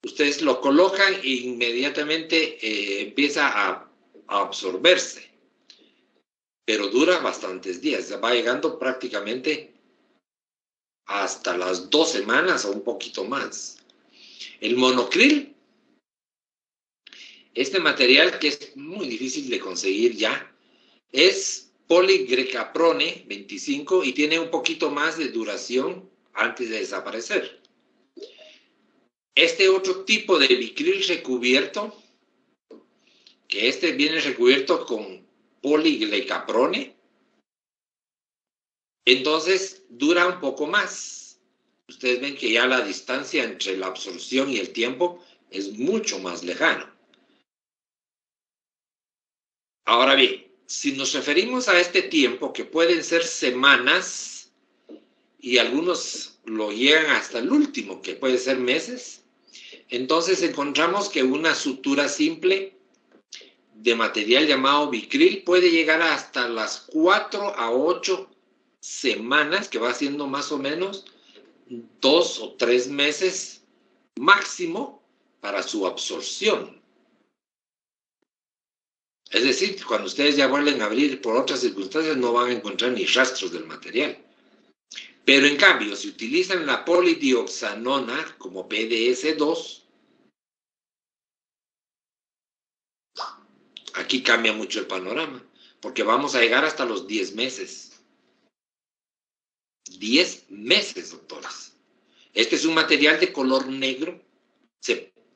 Ustedes lo colocan e inmediatamente empieza a absorberse. Pero dura bastantes días. Va llegando prácticamente hasta las 2 semanas o un poquito más. El monocril, este material que es muy difícil de conseguir ya, es poligrecaprone 25 y tiene un poquito más de duración antes de desaparecer. Este otro tipo de Vicryl recubierto, que este viene recubierto con poliglecaprone, entonces dura un poco más. Ustedes ven que ya la distancia entre la absorción y el tiempo es mucho más lejano. Ahora bien, si nos referimos a este tiempo, que pueden ser semanas, y algunos lo llegan hasta el último, que puede ser meses, entonces encontramos que una sutura simple de material llamado Vicryl puede llegar hasta las 4 a 8 semanas, que va siendo más o menos 2 o 3 meses máximo para su absorción. Es decir, cuando ustedes ya vuelven a abrir por otras circunstancias no van a encontrar ni rastros del material. Pero en cambio, si utilizan la polidioxanona como PDS2, aquí cambia mucho el panorama, porque vamos a llegar hasta los 10 meses. 10 meses, doctores. Este es un material de color negro.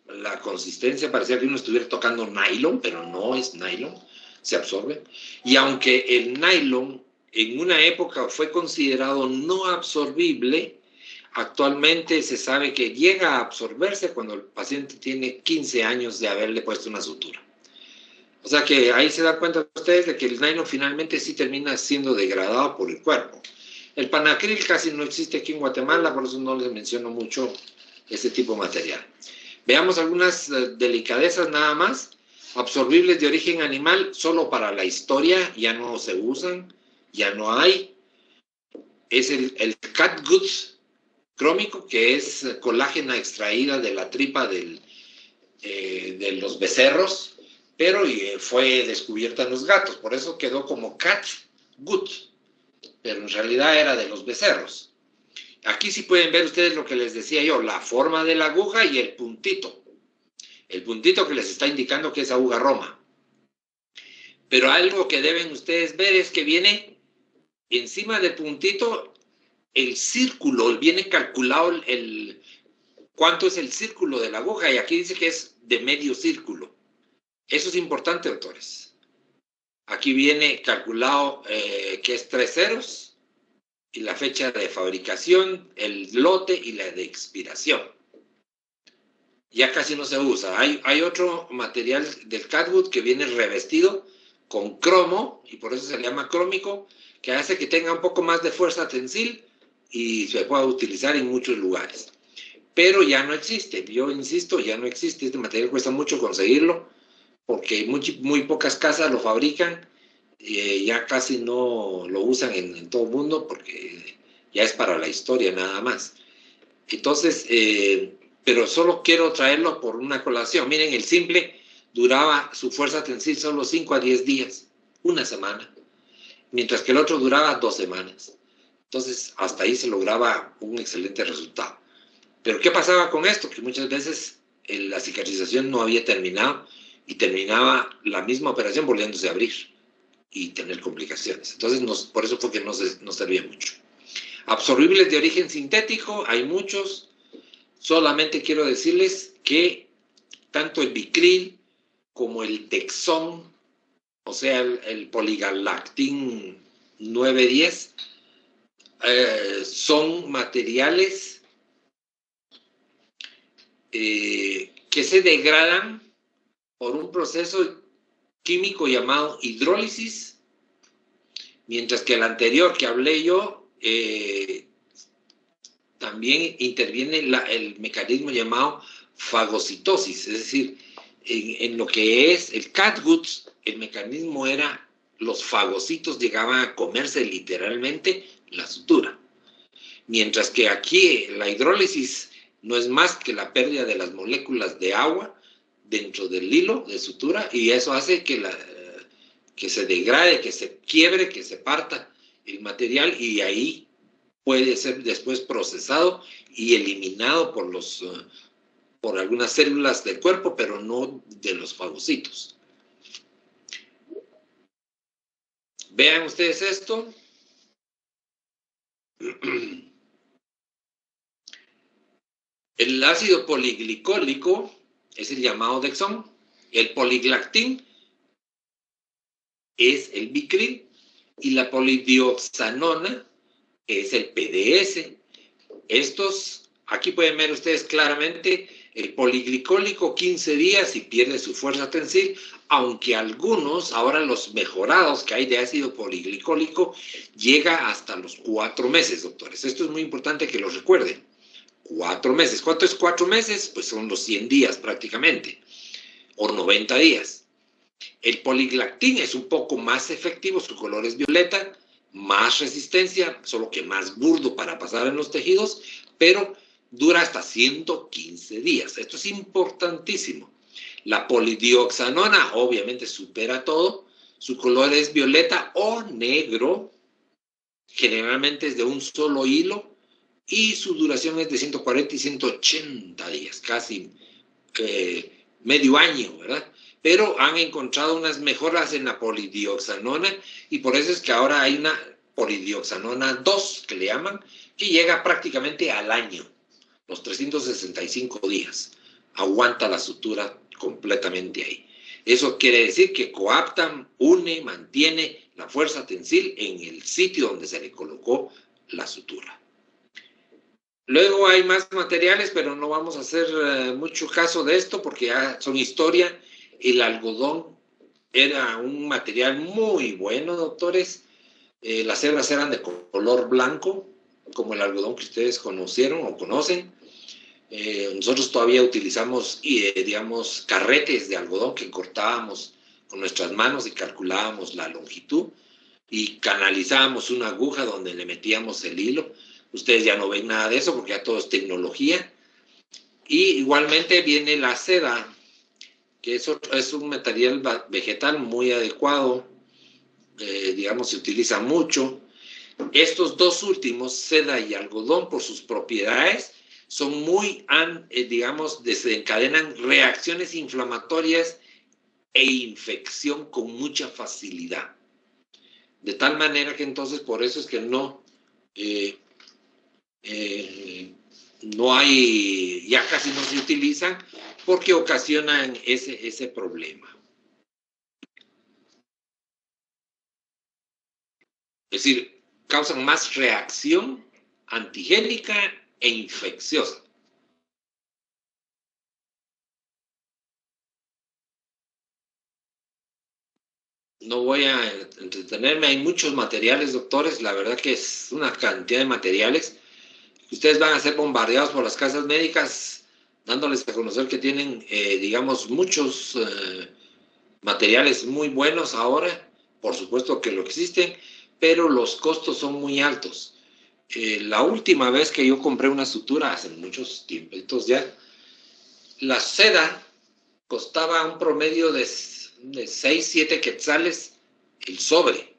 La consistencia parecía que uno estuviera tocando nylon, pero no es nylon, se absorbe. Y aunque el nylon en una época fue considerado no absorbible, Actualmente se sabe que llega a absorberse cuando el paciente tiene 15 años de haberle puesto una sutura. O sea que ahí se dan cuenta ustedes de que el nylon finalmente sí termina siendo degradado por el cuerpo. El panacril casi no existe aquí en Guatemala, por eso no les menciono mucho este tipo de material. Veamos algunas delicadezas nada más. Absorbibles de origen animal, solo para la historia, ya no se usan, ya no hay. Es el catgut crómico, que es colágena extraída de la tripa de los becerros, pero fue descubierta en los gatos, por eso quedó como catgut, pero en realidad era de los becerros. Aquí sí pueden ver ustedes lo que les decía yo, la forma de la aguja y el puntito que les está indicando que es aguja Roma. Pero algo que deben ustedes ver es que viene encima del puntito el círculo, viene calculado cuánto es el círculo de la aguja, y aquí dice que es de medio círculo. Eso es importante, doctores. Aquí viene calculado que es 3 ceros, y la fecha de fabricación, el lote y la de expiración. Ya casi no se usa. Hay otro material del catgut que viene revestido con cromo, y por eso se le llama crómico, que hace que tenga un poco más de fuerza tensil y se pueda utilizar en muchos lugares. Pero ya no existe, yo insisto, ya no existe. Este material cuesta mucho conseguirlo, porque muy pocas casas lo fabrican, ya casi no lo usan en todo el mundo, porque ya es para la historia nada más. Entonces, pero solo quiero traerlo por una colación. Miren, el simple duraba su fuerza tensil solo 5 a 10 días, una semana, mientras que el otro duraba 2 semanas. Entonces, hasta ahí se lograba un excelente resultado. Pero ¿qué pasaba con esto? Que muchas veces la cicatrización no había terminado y terminaba la misma operación volviéndose a abrir y tener complicaciones. Entonces, por eso fue que no servía mucho. Absorbibles de origen sintético, hay muchos. Solamente quiero decirles que tanto el Vicryl como el Dexón, o sea, el Poligalactin 910, son materiales que se degradan por un proceso químico llamado hidrólisis, mientras que el anterior que hablé yo, también interviene el mecanismo llamado fagocitosis, es decir, en lo que es el catgut, el mecanismo era los fagocitos llegaban a comerse literalmente la sutura. Mientras que aquí la hidrólisis no es más que la pérdida de las moléculas de agua dentro del hilo de sutura, y eso hace que se degrade, que se quiebre, que se parta el material, y ahí puede ser después procesado y eliminado por algunas células del cuerpo, pero no de los fagocitos. Vean ustedes esto. El ácido poliglicólico es el llamado Dexón. El poliglactín es el Vicryl. Y la polidioxanona es el PDS. Estos, aquí pueden ver ustedes claramente, el poliglicólico 15 días y pierde su fuerza tensil, aunque algunos, ahora los mejorados que hay de ácido poliglicólico, llega hasta los 4 meses, doctores. Esto es muy importante que lo recuerden. 4 meses. ¿Cuánto es 4 meses? Pues son los 100 días prácticamente, o 90 días. El poliglactín es un poco más efectivo, su color es violeta, más resistencia, solo que más burdo para pasar en los tejidos, pero dura hasta 115 días. Esto es importantísimo. La polidioxanona obviamente supera todo, su color es violeta o negro, generalmente es de un solo hilo, y su duración es de 140 y 180 días, casi medio año, ¿verdad? Pero han encontrado unas mejoras en la polidioxanona, y por eso es que ahora hay una polidioxanona 2, que le llaman, que llega prácticamente al año, los 365 días. Aguanta la sutura completamente ahí. Eso quiere decir que coapta, une, mantiene la fuerza tensil en el sitio donde se le colocó la sutura. Luego hay más materiales, pero no vamos a hacer mucho caso de esto porque ya son historia. El algodón era un material muy bueno, doctores. Las hebras eran de color blanco, como el algodón que ustedes conocieron o conocen. Nosotros todavía utilizamos, digamos, carretes de algodón que cortábamos con nuestras manos y calculábamos la longitud y canalizábamos una aguja donde le metíamos el hilo. Ustedes ya no ven nada de eso porque ya todo es tecnología. Y igualmente viene la seda, que es un material vegetal muy adecuado, digamos, se utiliza mucho. Estos dos últimos, seda y algodón, por sus propiedades, son muy, digamos, desencadenan reacciones inflamatorias e infección con mucha facilidad. De tal manera que entonces por eso es que eh, no hay, ya casi no se utilizan porque ocasionan ese problema. Es decir, causan más reacción antigénica e infecciosa. No voy a entretenerme, hay muchos materiales, doctores, la verdad que es una cantidad de materiales. Ustedes van a ser bombardeados por las casas médicas, dándoles a conocer que tienen, digamos, muchos materiales muy buenos ahora, por supuesto que lo existen, pero los costos son muy altos. La última vez que yo compré una sutura, hace muchos tiempos ya, la seda costaba un promedio de 6, 7 quetzales el sobre,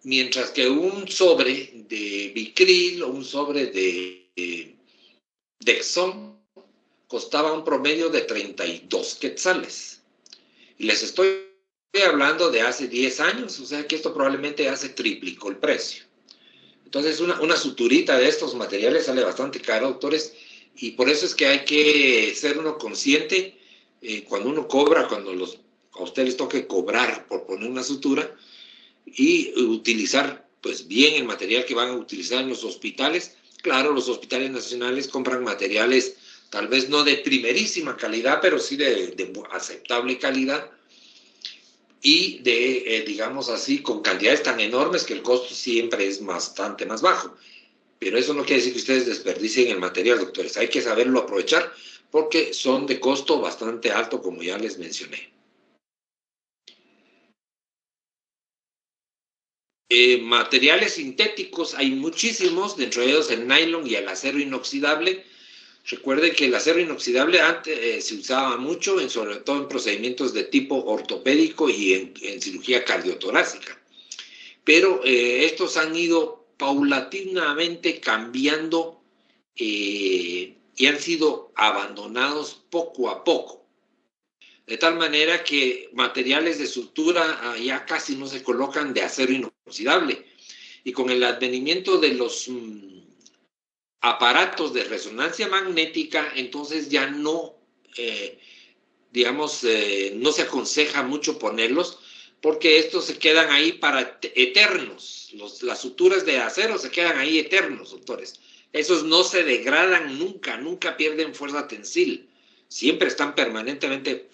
mientras que un sobre de Bicril o un sobre de Dexon costaba un promedio de 32 quetzales. Y les estoy hablando de hace 10 años, o sea que esto probablemente hace triplicó el precio. Entonces, una suturita de estos materiales sale bastante caro, doctores, y por eso es que hay que ser uno consciente cuando uno cobra, a ustedes les toque cobrar por poner una sutura y utilizar pues bien el material que van a utilizar en los hospitales. Claro, los hospitales nacionales compran materiales tal vez no de primerísima calidad, pero sí de aceptable calidad y digamos así, con cantidades tan enormes que el costo siempre es bastante más bajo. Pero eso no quiere decir que ustedes desperdicien el material, doctores. Hay que saberlo aprovechar porque son de costo bastante alto, como ya les mencioné. Materiales sintéticos hay muchísimos, dentro de ellos el nylon y el acero inoxidable. Recuerden que el acero inoxidable antes se usaba mucho, sobre todo en procedimientos de tipo ortopédico y en cirugía cardiotorácica. Pero estos han ido paulatinamente cambiando y han sido abandonados poco a poco. De tal manera que materiales de sutura ya casi no se colocan de acero inoxidable. Y con el advenimiento de los aparatos de resonancia magnética, entonces ya no, digamos, no se aconseja mucho ponerlos porque estos se quedan ahí para eternos. Las suturas de acero se quedan ahí eternos, doctores. Esos no se degradan nunca, nunca pierden fuerza tensil. Siempre están permanentemente.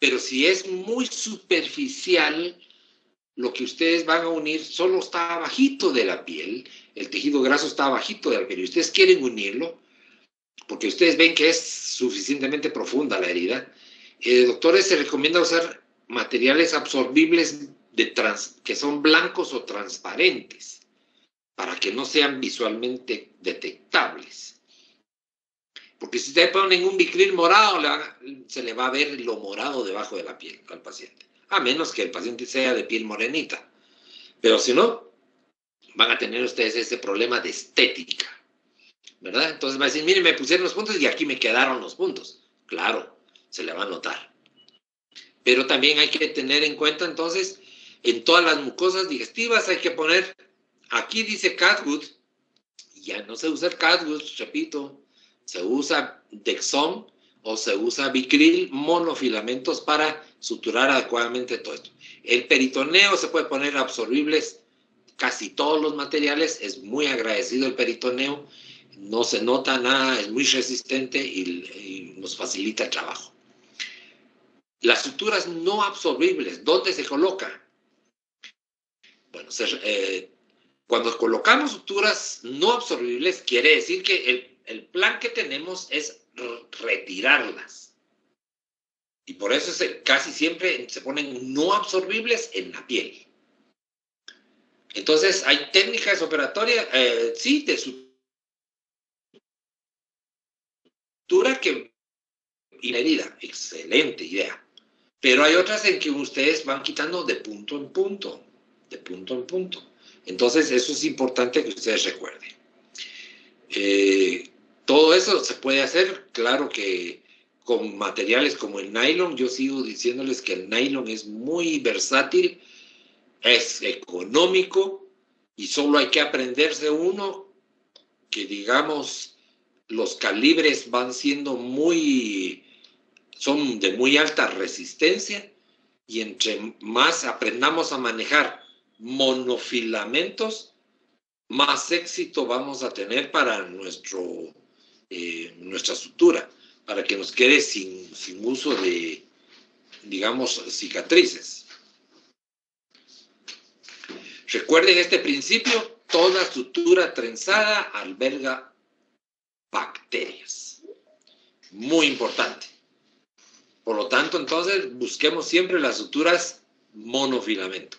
Pero si es muy superficial, lo que ustedes van a unir solo está abajito de la piel, el tejido graso está abajito de la piel, y ustedes quieren unirlo, porque ustedes ven que es suficientemente profunda la herida. Doctores, se recomienda usar materiales absorbibles que son blancos o transparentes, para que no sean visualmente detectables. Porque si ustedes ponen un Vicryl morado, se le va a ver lo morado debajo de la piel al paciente. A menos que el paciente sea de piel morenita. Pero si no, van a tener ustedes ese problema de estética, ¿verdad? Entonces va a decir, miren, me pusieron los puntos y aquí me quedaron los puntos. Claro, se le va a notar. Pero también hay que tener en cuenta, entonces, en todas las mucosas digestivas hay que poner, aquí dice Catwood, ya no se usa el Catwood, repito, se usa Dexon o se usa Vicryl monofilamentos para suturar adecuadamente todo esto. El peritoneo se puede poner absorbibles, casi todos los materiales, es muy agradecido el peritoneo, no se nota nada, es muy resistente y nos facilita el trabajo. Las suturas no absorbibles, ¿dónde se coloca? Bueno, cuando colocamos suturas no absorbibles, quiere decir que el plan que tenemos es retirarlas. Y por eso casi siempre se ponen no absorbibles en la piel. Entonces, hay técnicas operatorias, sí, de sutura y la herida. Excelente idea. Pero hay otras en que ustedes van quitando de punto en punto. De punto en punto. Entonces, eso es importante que ustedes recuerden. Todo eso se puede hacer, claro que con materiales como el nylon. Yo sigo diciéndoles que el nylon es muy versátil, es económico y solo hay que aprenderse uno que, digamos, los calibres van siendo son de muy alta resistencia, y entre más aprendamos a manejar monofilamentos, más éxito vamos a tener para nuestra sutura, para que nos quede sin uso de, digamos, cicatrices. Recuerden este principio: toda sutura trenzada alberga bacterias. Muy importante. Por lo tanto, entonces, busquemos siempre las suturas monofilamento.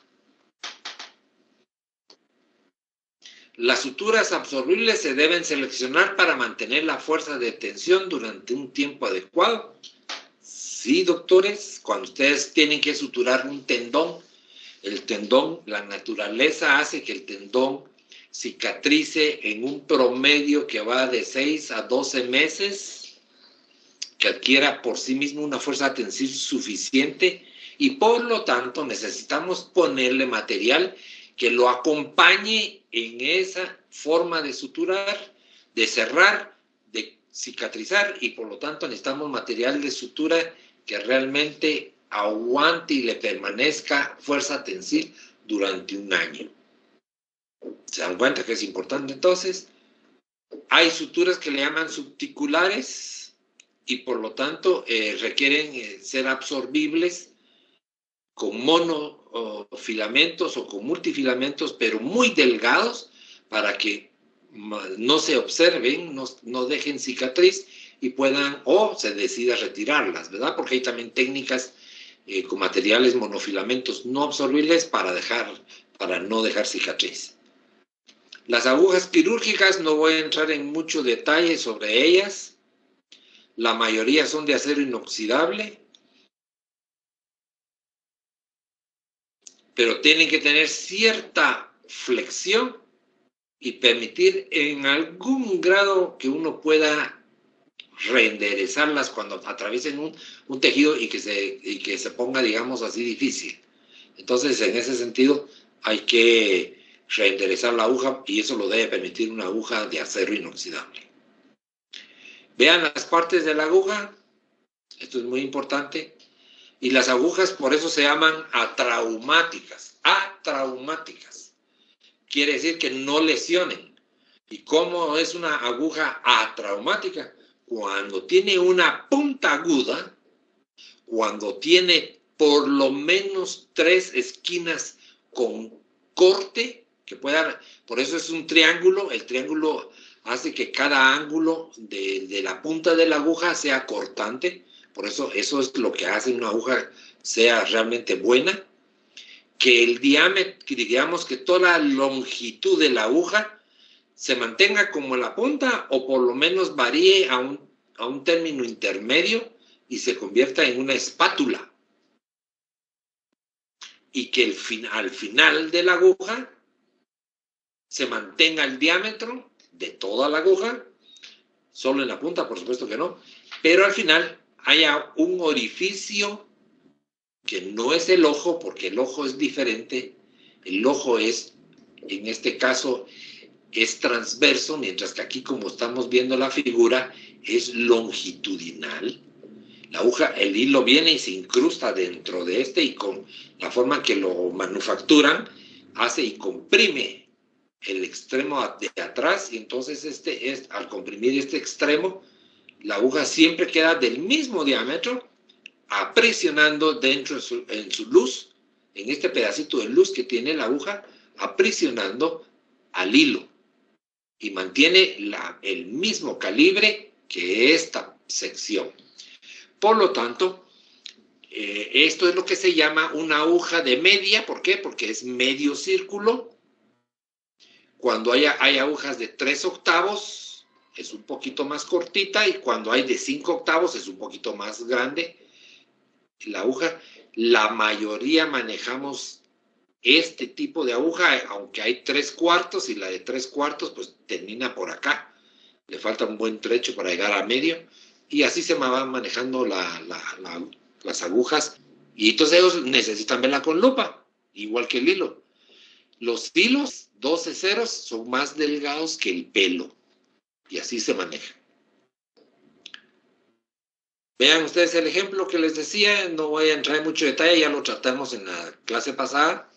Las suturas absorbibles se deben seleccionar para mantener la fuerza de tensión durante un tiempo adecuado. Sí, doctores, cuando ustedes tienen que suturar un tendón, el tendón, la naturaleza hace que el tendón cicatrice en un promedio que va de 6 a 12 meses, que adquiera por sí mismo una fuerza tensil suficiente, y por lo tanto necesitamos ponerle material que lo acompañe en esa forma de suturar, de cerrar, de cicatrizar, y por lo tanto necesitamos material de sutura que realmente aguante y le permanezca fuerza tensil durante un año. ¿Se dan cuenta que es importante? Entonces, hay suturas que le llaman subticulares y por lo tanto requieren ser absorbibles con monofilamentos o con multifilamentos, pero muy delgados, para que no se observen, no dejen cicatriz y puedan, o se decida retirarlas, ¿verdad? Porque hay también técnicas con materiales monofilamentos no absorbibles para no dejar cicatriz. Las agujas quirúrgicas, no voy a entrar en mucho detalle sobre ellas. La mayoría son de acero inoxidable, pero tienen que tener cierta flexión y permitir en algún grado que uno pueda reenderezarlas cuando atraviesen un tejido y que se ponga, digamos así, difícil. Entonces, en ese sentido, hay que reenderezar la aguja, y eso lo debe permitir una aguja de acero inoxidable. Vean las partes de la aguja, esto es muy importante, y las agujas por eso se llaman atraumáticas. Atraumáticas quiere decir que no lesionen. ¿Y cómo es una aguja atraumática? Cuando tiene una punta aguda, cuando tiene por lo menos 3 esquinas con corte, que pueda, por eso es un triángulo. El triángulo hace que cada ángulo de la punta de la aguja sea cortante, por eso eso es lo que hace una aguja sea realmente buena. Que el diámetro, digamos que toda la longitud de la aguja se mantenga como la punta o por lo menos varíe a un término intermedio y se convierta en una espátula. Y que al final de la aguja se mantenga el diámetro de toda la aguja, solo en la punta, por supuesto que no, pero al final haya un orificio que no es el ojo, porque el ojo es diferente. El ojo es, en este caso, es transverso, mientras que aquí, como estamos viendo la figura, es longitudinal. La aguja, el hilo viene y se incrusta dentro de este, y con la forma que lo manufacturan, hace y comprime el extremo de atrás, y entonces al comprimir este extremo, la aguja siempre queda del mismo diámetro, aprisionando dentro en su luz, en este pedacito de luz que tiene la aguja, aprisionando al hilo, y mantiene el mismo calibre que esta sección. Por lo tanto, esto es lo que se llama una aguja de media. ¿Por qué? Porque es medio círculo. Cuando hay agujas de 3 octavos, es un poquito más cortita, y cuando hay de 5 octavos es un poquito más grande. La aguja, la mayoría manejamos este tipo de aguja, aunque hay 3/4, y la de 3/4 pues termina por acá, le falta un buen trecho para llegar a medio, y así se van manejando las agujas, y entonces ellos necesitan verla con lupa, igual que el hilo. Los hilos 12 ceros son más delgados que el pelo, y así se maneja. Vean ustedes el ejemplo que les decía, no voy a entrar en mucho detalle, ya lo tratamos en la clase pasada.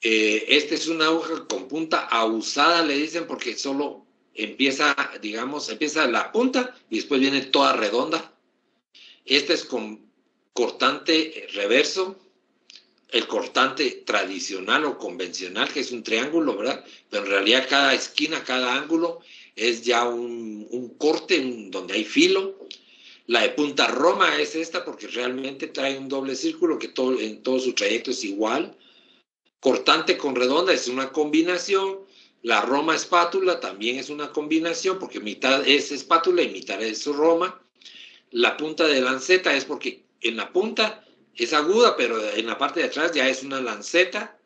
Esta es una aguja con punta abusada, le dicen, porque solo empieza, digamos, empieza la punta y después viene toda redonda. Esta es con cortante reverso, el cortante tradicional o convencional, que es un triángulo, ¿verdad? Pero en realidad cada esquina, cada ángulo es ya un corte donde hay filo. La de punta roma es esta, porque realmente trae un doble círculo que en todo su trayecto es igual. Cortante con redonda es una combinación. La roma espátula también es una combinación, porque mitad es espátula y mitad es roma. La punta de lanceta es porque en la punta es aguda, pero en la parte de atrás ya es una lanceta.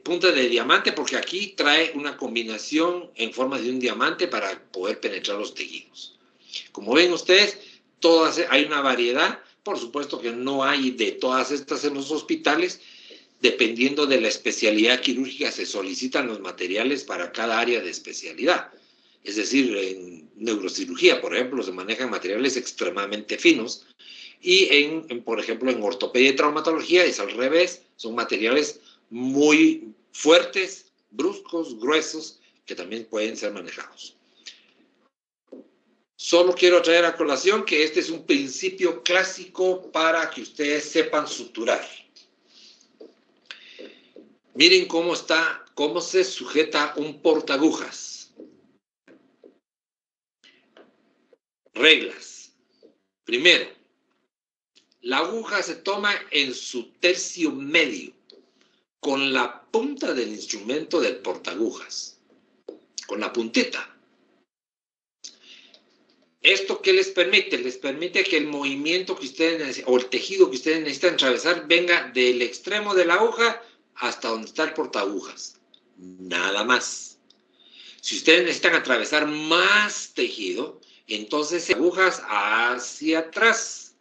Punta de diamante, porque aquí trae una combinación en forma de un diamante para poder penetrar los tejidos. Como ven ustedes, hay una variedad. Por supuesto que no hay de todas estas en los hospitales. Dependiendo de la especialidad quirúrgica, se solicitan los materiales para cada área de especialidad. Es decir, en neurocirugía, por ejemplo, se manejan materiales extremadamente finos. Y por ejemplo, en ortopedia y traumatología es al revés. Son materiales muy fuertes, bruscos, gruesos, que también pueden ser manejados. Solo quiero traer a colación que este es un principio clásico para que ustedes sepan suturar. Miren cómo se sujeta un portaagujas. Reglas. Primero, la aguja se toma en su tercio medio, con la punta del instrumento del portaagujas, con la puntita. ¿Esto qué les permite? Les permite que el movimiento que ustedes necesitan, o el tejido que ustedes necesitan atravesar, venga del extremo de la aguja hasta donde está el portaagujas. Nada más. Si ustedes necesitan atravesar más tejido, entonces agujas hacia atrás,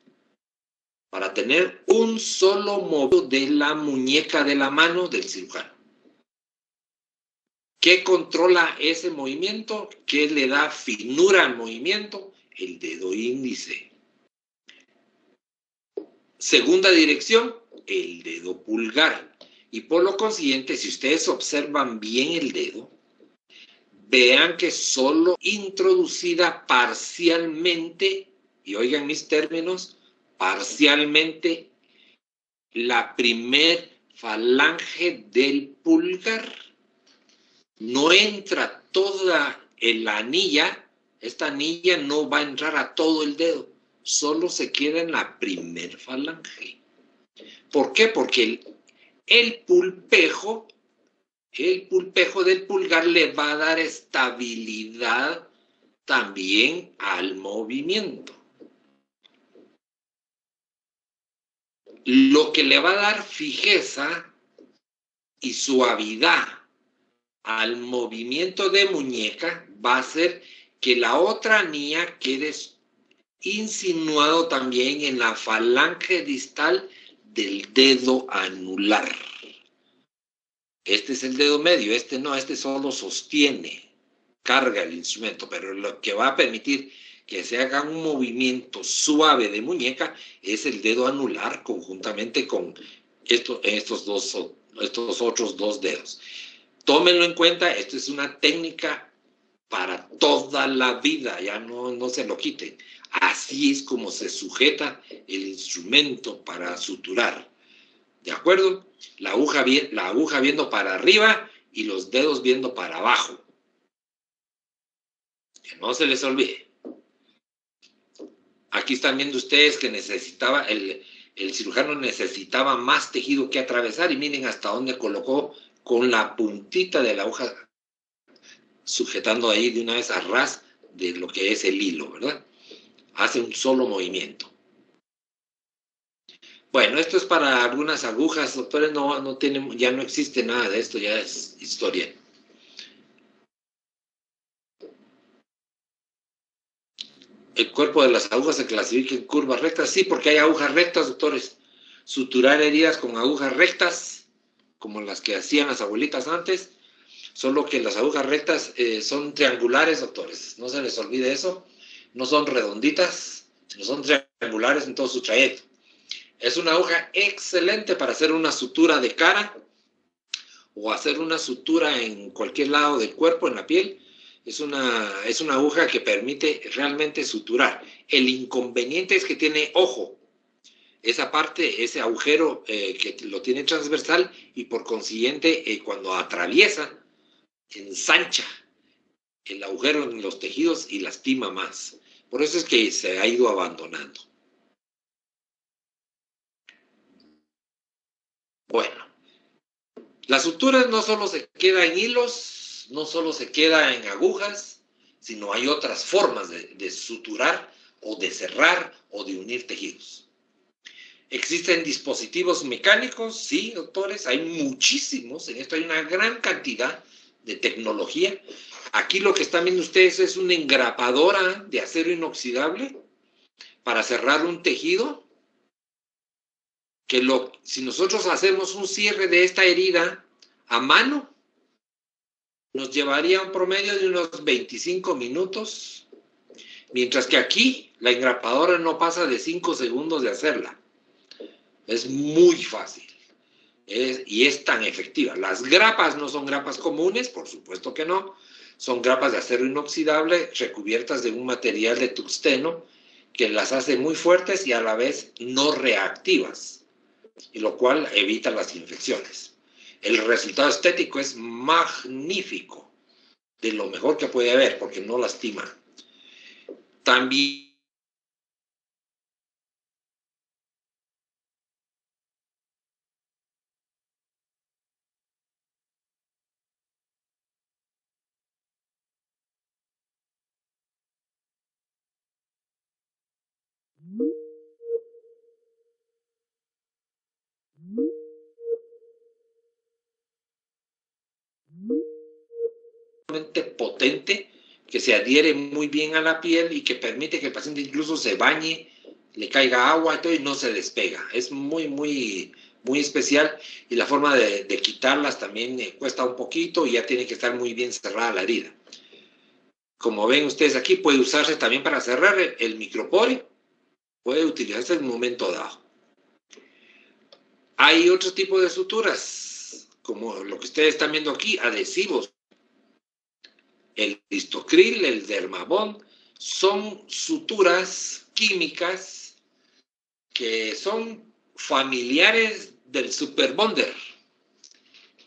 para tener un solo movimiento de la muñeca de la mano del cirujano. ¿Qué controla ese movimiento? ¿Qué le da finura al movimiento? El dedo índice. Segunda dirección, el dedo pulgar. Y por lo consiguiente, si ustedes observan bien el dedo, vean que solo introducida parcialmente y oigan mis términos, parcialmente la primer falange del pulgar. No entra toda la anilla, esta anilla no va a entrar a todo el dedo, solo se queda en la primer falange. ¿Por qué? Porque el pulpejo del pulgar le va a dar estabilidad también al movimiento. Lo que le va a dar fijeza y suavidad al movimiento de muñeca va a ser que la otra anilla quede insinuado también en la falange distal del dedo anular. Este es el dedo medio, este no, este solo sostiene, carga el instrumento, pero lo que va a permitir que se haga un movimiento suave de muñeca es el dedo anular conjuntamente con estos otros dos dedos. Tómenlo en cuenta, esto es una técnica para toda la vida, ya no se lo quiten. Así es como se sujeta el instrumento para suturar. ¿De acuerdo? La aguja viendo para arriba y los dedos viendo para abajo. Que no se les olvide. Aquí están viendo ustedes que necesitaba, el cirujano necesitaba más tejido que atravesar y miren hasta dónde colocó con la puntita de la aguja sujetando ahí de una vez a ras de lo que es el hilo, ¿verdad? Hace un solo movimiento. Bueno, esto es para algunas agujas, doctores, ya no existe nada de esto, ya es historia. El cuerpo de las agujas se clasifica en curvas rectas, sí, porque hay agujas rectas, doctores. Suturar heridas con agujas rectas, como las que hacían las abuelitas antes, solo que las agujas rectas son triangulares, doctores, no se les olvide eso, no son redonditas, sino son triangulares en todo su trayecto. Es una aguja excelente para hacer una sutura de cara o hacer una sutura en cualquier lado del cuerpo, en la piel. Es una aguja que permite realmente suturar. El inconveniente es que tiene ojo. Esa parte, ese agujero que lo tiene transversal y por consiguiente cuando atraviesa, ensancha el agujero en los tejidos y lastima más. Por eso es que se ha ido abandonando. Bueno, la sutura no solo se queda en hilos, no solo se queda en agujas, sino hay otras formas de suturar o de cerrar o de unir tejidos. ¿Existen dispositivos mecánicos? Sí, doctores, hay muchísimos. En esto hay una gran cantidad de tecnología. Aquí lo que están viendo ustedes es una engrapadora de acero inoxidable para cerrar un tejido. Que si nosotros hacemos un cierre de esta herida a mano, nos llevaría un promedio de unos 25 minutos, mientras que aquí la engrapadora no pasa de 5 segundos de hacerla. Es muy fácil y es tan efectiva. Las grapas no son grapas comunes, por supuesto que no, son grapas de acero inoxidable recubiertas de un material de tungsteno que las hace muy fuertes y a la vez no reactivas, y lo cual evita las infecciones. El resultado estético es magnífico, de lo mejor que puede haber, porque no lastima. También potente, que se adhiere muy bien a la piel y que permite que el paciente incluso se bañe, le caiga agua y todo y no se despega. Es muy, muy, muy especial y la forma de quitarlas también cuesta un poquito y ya tiene que estar muy bien cerrada la herida. Como ven ustedes aquí, puede usarse también para cerrar el microporio, puede utilizarse en un momento dado. Hay otro tipo de suturas, como lo que ustedes están viendo aquí, adhesivos. El Listocril, el Dermabond, son suturas químicas que son familiares del Super Bonder.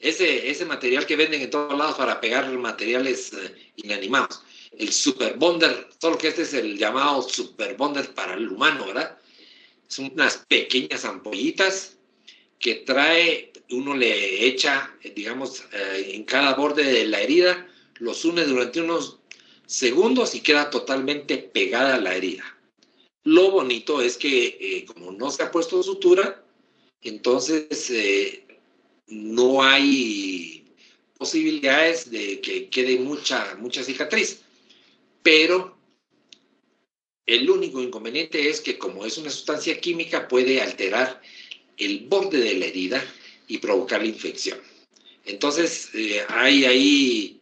Ese material que venden en todos lados para pegar materiales inanimados. El Super Bonder, solo que este es el llamado Super Bonder para el humano, ¿verdad? Son unas pequeñas ampollitas que trae, uno le echa, digamos, en cada borde de la herida, los une durante unos segundos y queda totalmente pegada a la herida. Lo bonito es que como no se ha puesto sutura, entonces no hay posibilidades de que quede mucha cicatriz. Pero el único inconveniente es que como es una sustancia química puede alterar el borde de la herida y provocar la infección. Entonces hay ahí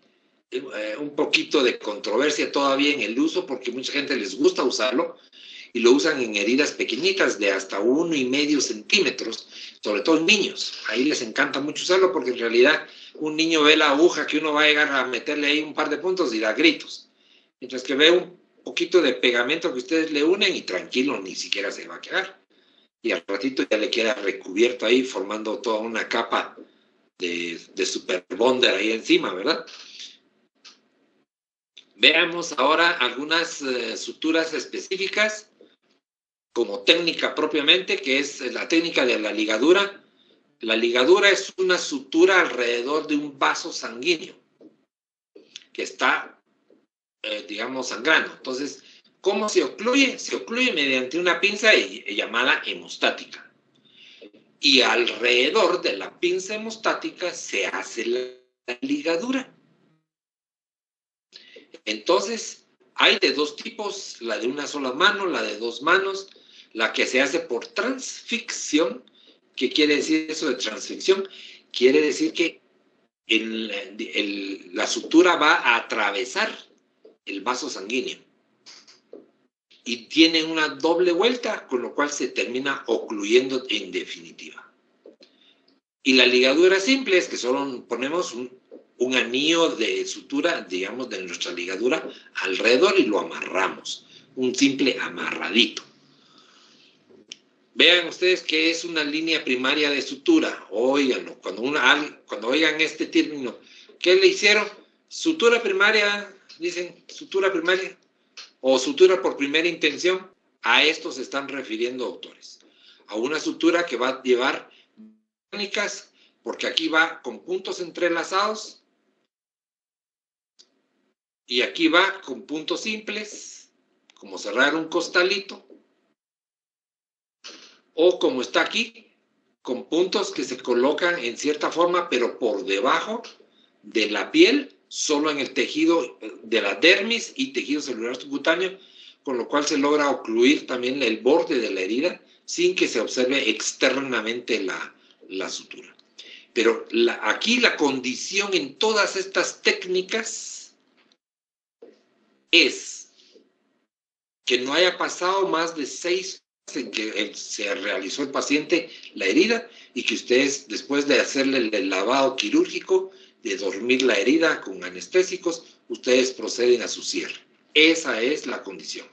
un poquito de controversia todavía en el uso porque mucha gente les gusta usarlo y lo usan en heridas pequeñitas de hasta 1,5 centímetros, sobre todo en niños. Ahí les encanta mucho usarlo porque en realidad un niño ve la aguja que uno va a llegar a meterle ahí un par de puntos y da gritos. Mientras que ve un poquito de pegamento que ustedes le unen y tranquilo, ni siquiera se va a quedar. Y al ratito ya le queda recubierto ahí formando toda una capa de Super Bonder ahí encima, ¿verdad? Veamos ahora algunas suturas específicas como técnica propiamente, que es la técnica de la ligadura. La ligadura es una sutura alrededor de un vaso sanguíneo que está, digamos, sangrando. Entonces, ¿cómo se ocluye? Se ocluye mediante una pinza llamada hemostática. Y alrededor de la pinza hemostática se hace la ligadura. Entonces, hay de dos tipos, la de una sola mano, la de 2 manos, la que se hace por transficción. ¿Qué quiere decir eso de transficción? Quiere decir que la sutura va a atravesar el vaso sanguíneo y tiene una doble vuelta, con lo cual se termina ocluyendo en definitiva. Y la ligadura simple es que solo ponemos un anillo de sutura, digamos, de nuestra ligadura alrededor y lo amarramos. Un simple amarradito. Vean ustedes qué es una línea primaria de sutura. Óiganlo, cuando oigan este término, ¿qué le hicieron? Sutura primaria, dicen, sutura primaria, o sutura por primera intención. A esto se están refiriendo autores. A una sutura que va a llevar técnicas, porque aquí va con puntos entrelazados, y aquí va con puntos simples, como cerrar un costalito, o como está aquí, con puntos que se colocan en cierta forma, pero por debajo de la piel, solo en el tejido de la dermis y tejido celular subcutáneo, con lo cual se logra ocluir también el borde de la herida sin que se observe externamente la sutura. Pero aquí la condición en todas estas técnicas es que no haya pasado más de 6 en que se realizó el paciente la herida y que ustedes, después de hacerle el lavado quirúrgico, de dormir la herida con anestésicos, ustedes proceden a su cierre. Esa es la condición.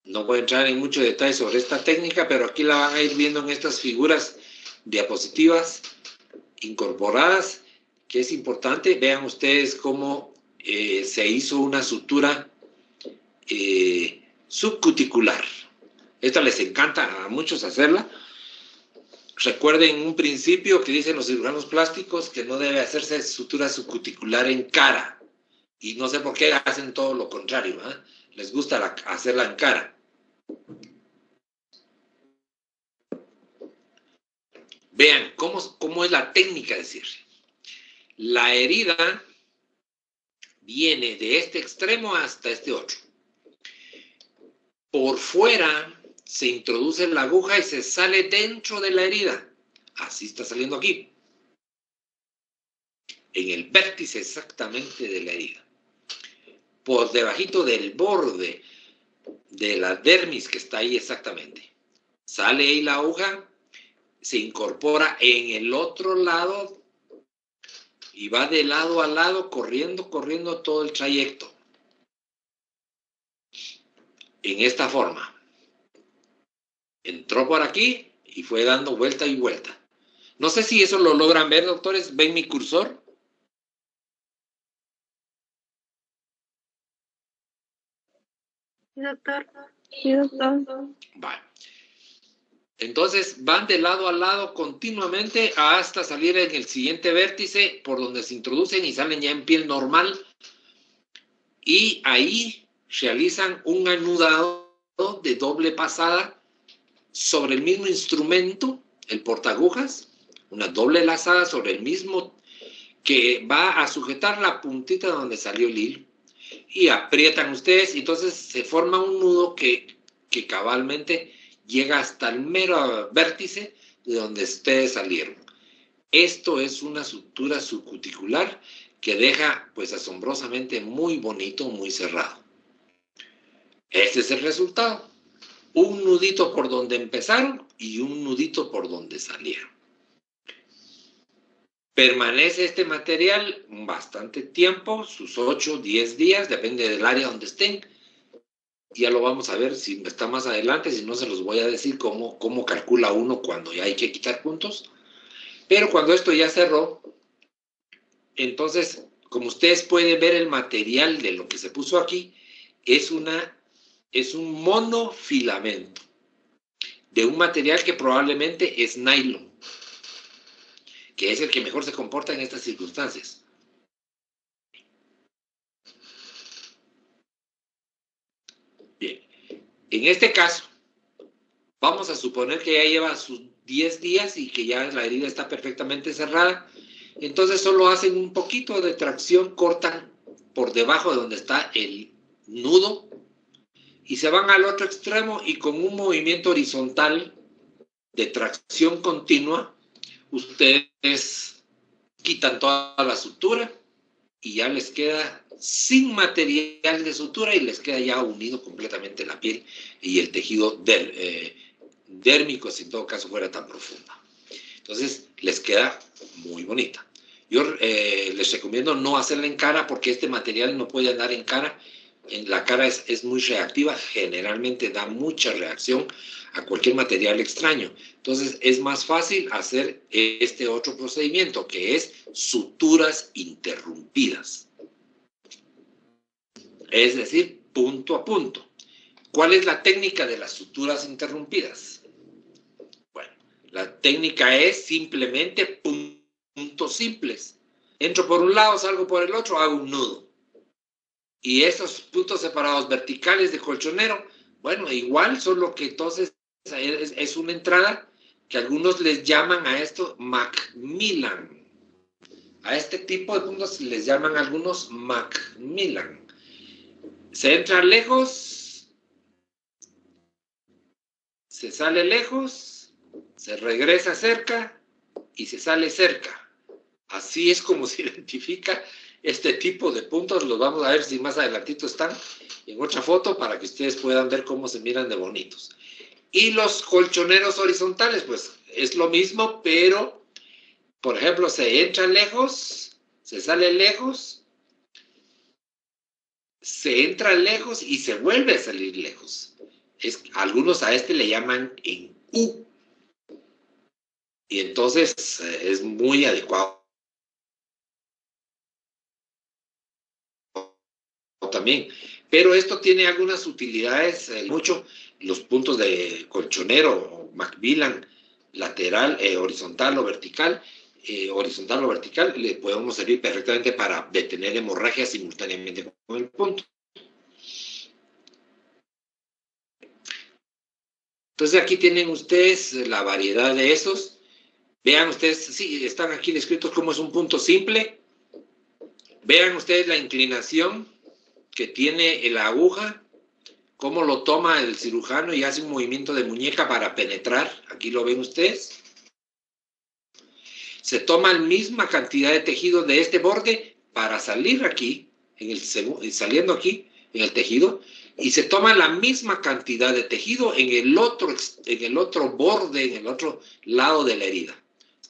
No voy a entrar en mucho detalle sobre esta técnica, pero aquí la van a ir viendo en estas figuras diapositivas incorporadas, que es importante. Vean ustedes cómo se hizo una sutura subcuticular. Esta les encanta a muchos hacerla. Recuerden un principio que dicen los cirujanos plásticos que no debe hacerse sutura subcuticular en cara. Y no sé por qué hacen todo lo contrario, ¿eh? Les gusta hacerla en cara. Vean cómo es la técnica de cierre. La herida viene de este extremo hasta este otro. Por fuera se introduce la aguja y se sale dentro de la herida. Así está saliendo aquí. En el vértice exactamente de la herida. Por debajito del borde de la dermis que está ahí exactamente. Sale ahí la aguja, se incorpora en el otro lado y va de lado a lado, corriendo todo el trayecto. En esta forma. Entró por aquí y fue dando vuelta y vuelta. No sé si eso lo logran ver, doctores. ¿Ven mi cursor? Sí, doctor. Sí, doctor. Vale. Entonces van de lado a lado continuamente hasta salir en el siguiente vértice por donde se introducen y salen ya en piel normal. Y ahí realizan un anudado de doble pasada sobre el mismo instrumento, el portaagujas, una doble lazada sobre el mismo que va a sujetar la puntita donde salió el hilo. Y aprietan ustedes y entonces se forma un nudo que cabalmente llega hasta el mero vértice de donde ustedes salieron. Esto es una sutura subcuticular que deja pues asombrosamente muy bonito, muy cerrado. Este es el resultado. Un nudito por donde empezaron y un nudito por donde salieron. Permanece este material bastante tiempo, sus 8, 10 días, depende del área donde estén. Ya lo vamos a ver si está más adelante, si no se los voy a decir cómo calcula uno cuando ya hay que quitar puntos. Pero cuando esto ya cerró, entonces, como ustedes pueden ver, el material de lo que se puso aquí es un monofilamento de un material que probablemente es nylon, que es el que mejor se comporta en estas circunstancias. Bien, en este caso, vamos a suponer que ya lleva sus 10 días y que ya la herida está perfectamente cerrada. Entonces solo hacen un poquito de tracción, cortan por debajo de donde está el nudo y se van al otro extremo y con un movimiento horizontal de tracción continua, ustedes quitan toda la sutura y ya les queda sin material de sutura y les queda ya unido completamente la piel y el tejido dérmico, si en todo caso fuera tan profunda. Entonces les queda muy bonita. Yo les recomiendo no hacerla en cara porque este material no puede andar en cara. En la cara es muy reactiva, generalmente da mucha reacción a cualquier material extraño. Entonces es más fácil hacer este otro procedimiento que es suturas interrumpidas. Es decir, punto a punto. ¿Cuál es la técnica de las suturas interrumpidas? Bueno, la técnica es simplemente puntos simples. Entro por un lado, salgo por el otro, hago un nudo. Y estos puntos separados verticales de colchonero, bueno, igual, solo que entonces es una entrada que algunos les llaman a esto Macmillan. A este tipo de puntos les llaman algunos Macmillan. Se entra lejos, se sale lejos, se regresa cerca y se sale cerca. Así es como se identifica este tipo de puntos. Los vamos a ver si más adelantito están en otra foto para que ustedes puedan ver cómo se miran de bonitos. Y los colchoneros horizontales, pues es lo mismo, pero, por ejemplo, se entra lejos, se sale lejos, se entra lejos y se vuelve a salir lejos. Algunos a este le llaman en U. Y entonces es muy adecuado también. Pero esto tiene algunas utilidades, mucho los puntos de colchonero o Macmillan, lateral, horizontal o vertical. Horizontal o vertical, le podemos servir perfectamente para detener hemorragia simultáneamente con el punto. Entonces aquí tienen ustedes la variedad de esos. Vean ustedes, sí, están aquí descritos como es un punto simple. Vean ustedes la inclinación que tiene la aguja, cómo lo toma el cirujano y hace un movimiento de muñeca para penetrar. Aquí lo ven ustedes. Se toma la misma cantidad de tejido de este borde para salir aquí, saliendo aquí en el tejido, y se toma la misma cantidad de tejido en el otro borde, en el otro lado de la herida,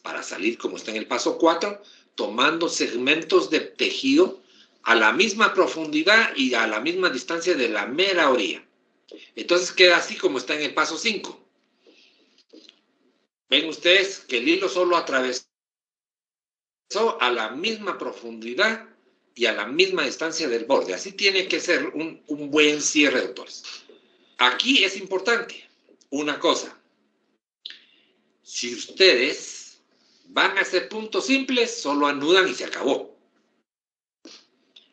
para salir como está en el paso 4, tomando segmentos de tejido a la misma profundidad y a la misma distancia de la mera orilla. Entonces queda así como está en el paso 5. Ven ustedes que el hilo solo atravesó a la misma profundidad y a la misma distancia del borde. Así tiene que ser un buen cierre, doctores. Aquí es importante una cosa. Si ustedes van a hacer puntos simples, solo anudan y se acabó.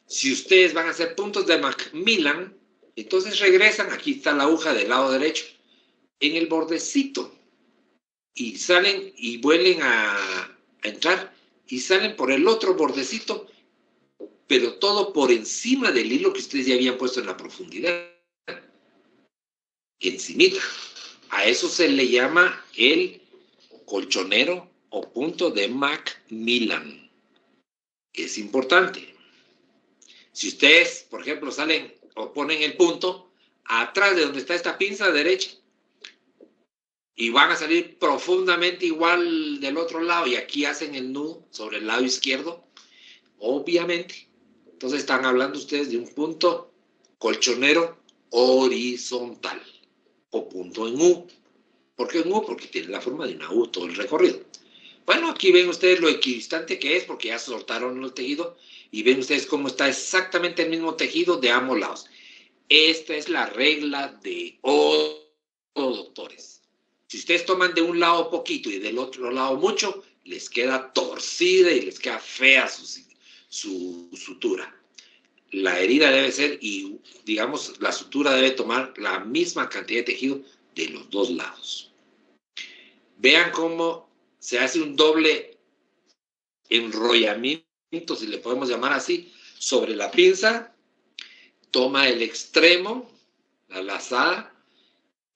Si ustedes van a hacer puntos de Macmillan, entonces regresan, aquí está la aguja del lado derecho, en el bordecito. Y salen y vuelven a entrar y salen por el otro bordecito, pero todo por encima del hilo que ustedes ya habían puesto en la profundidad. Encimita. A eso se le llama el colchonero o punto de Macmillan. Es importante. Si ustedes, por ejemplo, salen o ponen el punto atrás de donde está esta pinza derecha y van a salir profundamente igual del otro lado y aquí hacen el nudo sobre el lado izquierdo, obviamente. Entonces están hablando ustedes de un punto colchonero horizontal o punto en U. ¿Por qué en U? Porque tiene la forma de una U todo el recorrido. Bueno, aquí ven ustedes lo equidistante que es porque ya soltaron el tejido y ven ustedes cómo está exactamente el mismo tejido de ambos lados. Esta es la regla de oro, doctores. Si ustedes toman de un lado poquito y del otro lado mucho, les queda torcida y les queda fea su sutura. La herida debe ser, y digamos, la sutura debe tomar la misma cantidad de tejido de los dos lados. Vean cómo se hace un doble enrollamiento, si le podemos llamar así, sobre la pinza. Toma el extremo, la lazada,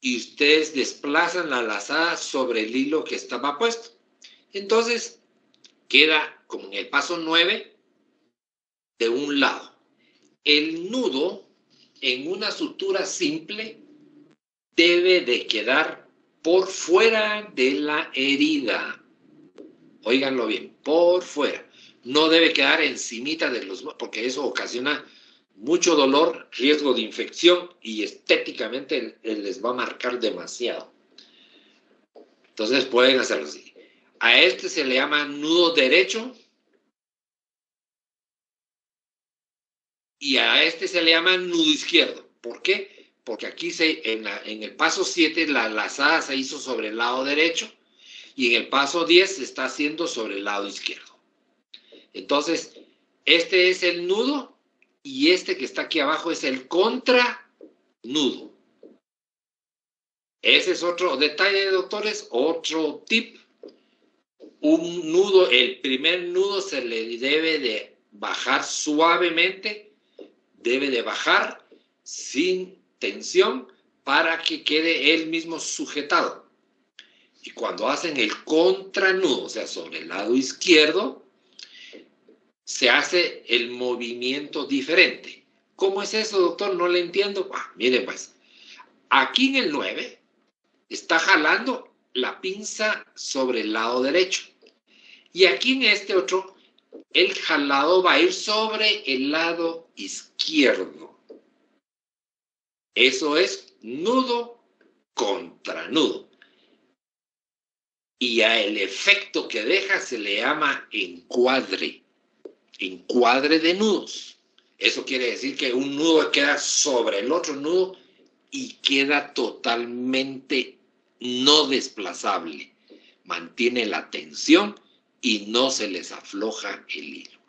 y ustedes desplazan la lazada sobre el hilo que estaba puesto. Entonces, queda como en el paso 9, de un lado. El nudo, en una sutura simple, debe de quedar por fuera de la herida. Óiganlo bien, por fuera. No debe quedar encimita de los... porque eso ocasiona mucho dolor, riesgo de infección y estéticamente les va a marcar demasiado. Entonces pueden hacerlo así. A este se le llama nudo derecho y a este se le llama nudo izquierdo. ¿Por qué? Porque aquí en el paso 7 la lazada se hizo sobre el lado derecho y en el paso 10 se está haciendo sobre el lado izquierdo. Entonces, este es el nudo y este que está aquí abajo es el contranudo. Ese es otro detalle, doctores, otro tip. Un nudo, el primer nudo se le debe de bajar suavemente, debe de bajar sin tensión para que quede él mismo sujetado. Y cuando hacen el contranudo, o sea, sobre el lado izquierdo, se hace el movimiento diferente. ¿Cómo es eso, doctor? No le entiendo. Miren pues, aquí en el 9 está jalando la pinza sobre el lado derecho. Y aquí en este otro, el jalado va a ir sobre el lado izquierdo. Eso es nudo contra nudo. Y a el efecto que deja se le llama encuadre. Encuadre de nudos. Eso quiere decir que un nudo queda sobre el otro nudo y queda totalmente no desplazable. Mantiene la tensión y no se les afloja el hilo.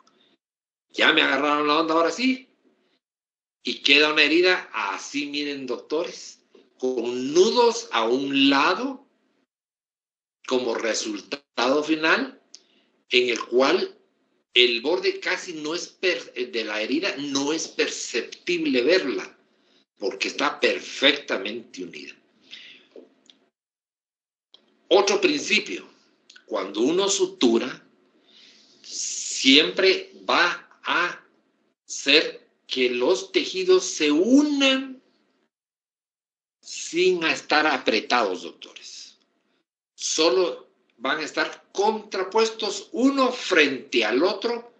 ¿Ya me agarraron la onda ahora sí? Y queda una herida así, miren, doctores, con nudos a un lado como resultado final, en el cual el borde casi no es de la herida no es perceptible verla, porque está perfectamente unida. Otro principio, cuando uno sutura, siempre va a ser que los tejidos se unan sin estar apretados, doctores. Solo van a estar contrapuestos uno frente al otro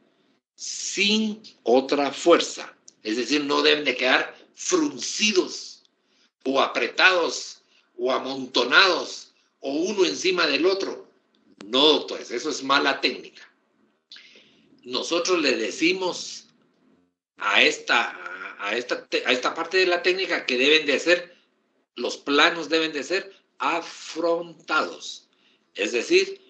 sin otra fuerza. Es decir, no deben de quedar fruncidos o apretados o amontonados o uno encima del otro. No, doctores, eso es mala técnica. Nosotros le decimos a esta parte de la técnica que deben de ser, los planos deben de ser afrontados. Es decir,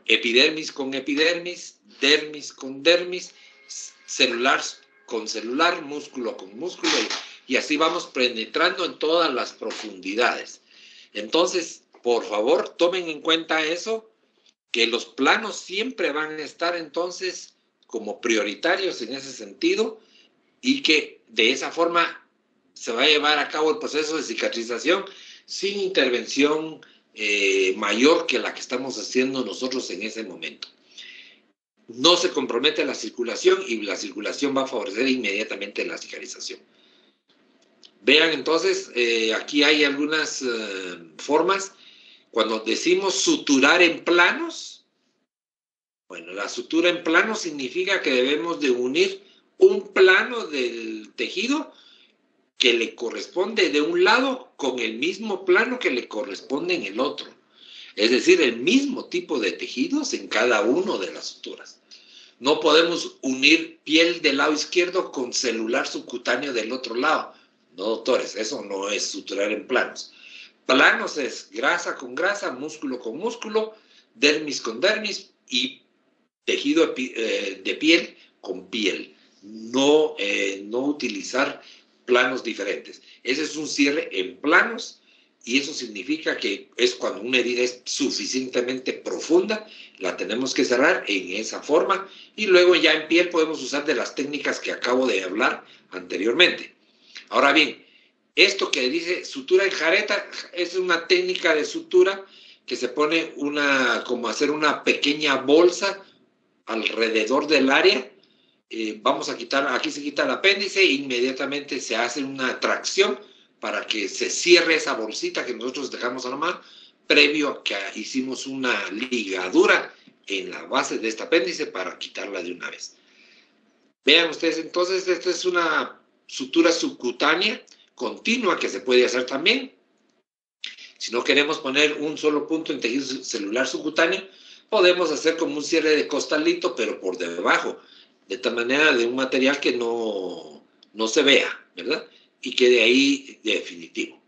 epidermis con epidermis, dermis con dermis, celular con celular, músculo con músculo, y así vamos penetrando en todas las profundidades. Entonces, por favor, tomen en cuenta eso, que los planos siempre van a estar entonces como prioritarios en ese sentido, y que de esa forma se va a llevar a cabo el proceso de cicatrización sin intervención mayor que la que estamos haciendo nosotros en ese momento. No se compromete la circulación y la circulación va a favorecer inmediatamente la cicatrización. Vean entonces, aquí hay algunas formas. Cuando decimos suturar en planos, bueno, la sutura en planos significa que debemos de unir un plano del tejido que le corresponde de un lado con el mismo plano que le corresponde en el otro. Es decir, el mismo tipo de tejidos en cada una de las suturas. No podemos unir piel del lado izquierdo con celular subcutáneo del otro lado. No, doctores, eso no es suturar en planos. Planos es grasa con grasa, músculo con músculo, dermis con dermis y tejido de piel con piel. No utilizar planos diferentes. Ese es un cierre en planos y eso significa que es cuando una herida es suficientemente profunda, la tenemos que cerrar en esa forma y luego ya en piel podemos usar de las técnicas que acabo de hablar anteriormente. Ahora bien, esto que dice sutura en jareta es una técnica de sutura que se pone como hacer una pequeña bolsa alrededor del área. Vamos a quitar, aquí se quita el apéndice e inmediatamente se hace una tracción para que se cierre esa bolsita que nosotros dejamos a la mano, previo a que hicimos una ligadura en la base de este apéndice para quitarla de una vez. Vean ustedes, entonces, esta es una sutura subcutánea continua que se puede hacer también. Si no queremos poner un solo punto en tejido celular subcutáneo, podemos hacer como un cierre de costalito, pero por debajo, de tal manera de un material que no se vea, ¿verdad? Y quede ahí definitivo.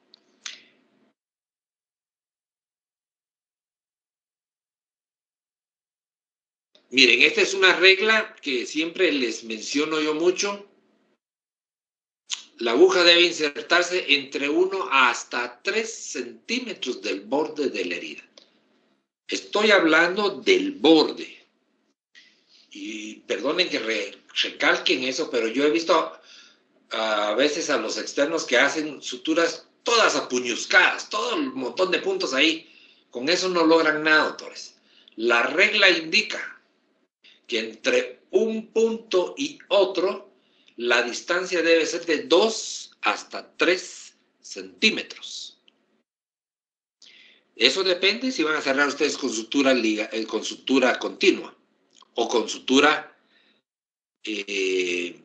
Miren, esta es una regla que siempre les menciono yo mucho. La aguja debe insertarse entre 1 hasta 3 centímetros del borde de la herida. Estoy hablando del borde. Y perdonen que recalquen eso, pero yo he visto a veces a los externos que hacen suturas todas apuñuscadas, todo un montón de puntos ahí. Con eso no logran nada, doctores. La regla indica que entre un punto y otro, la distancia debe ser de 2 hasta 3 centímetros. Eso depende si van a cerrar ustedes con sutura continua o con sutura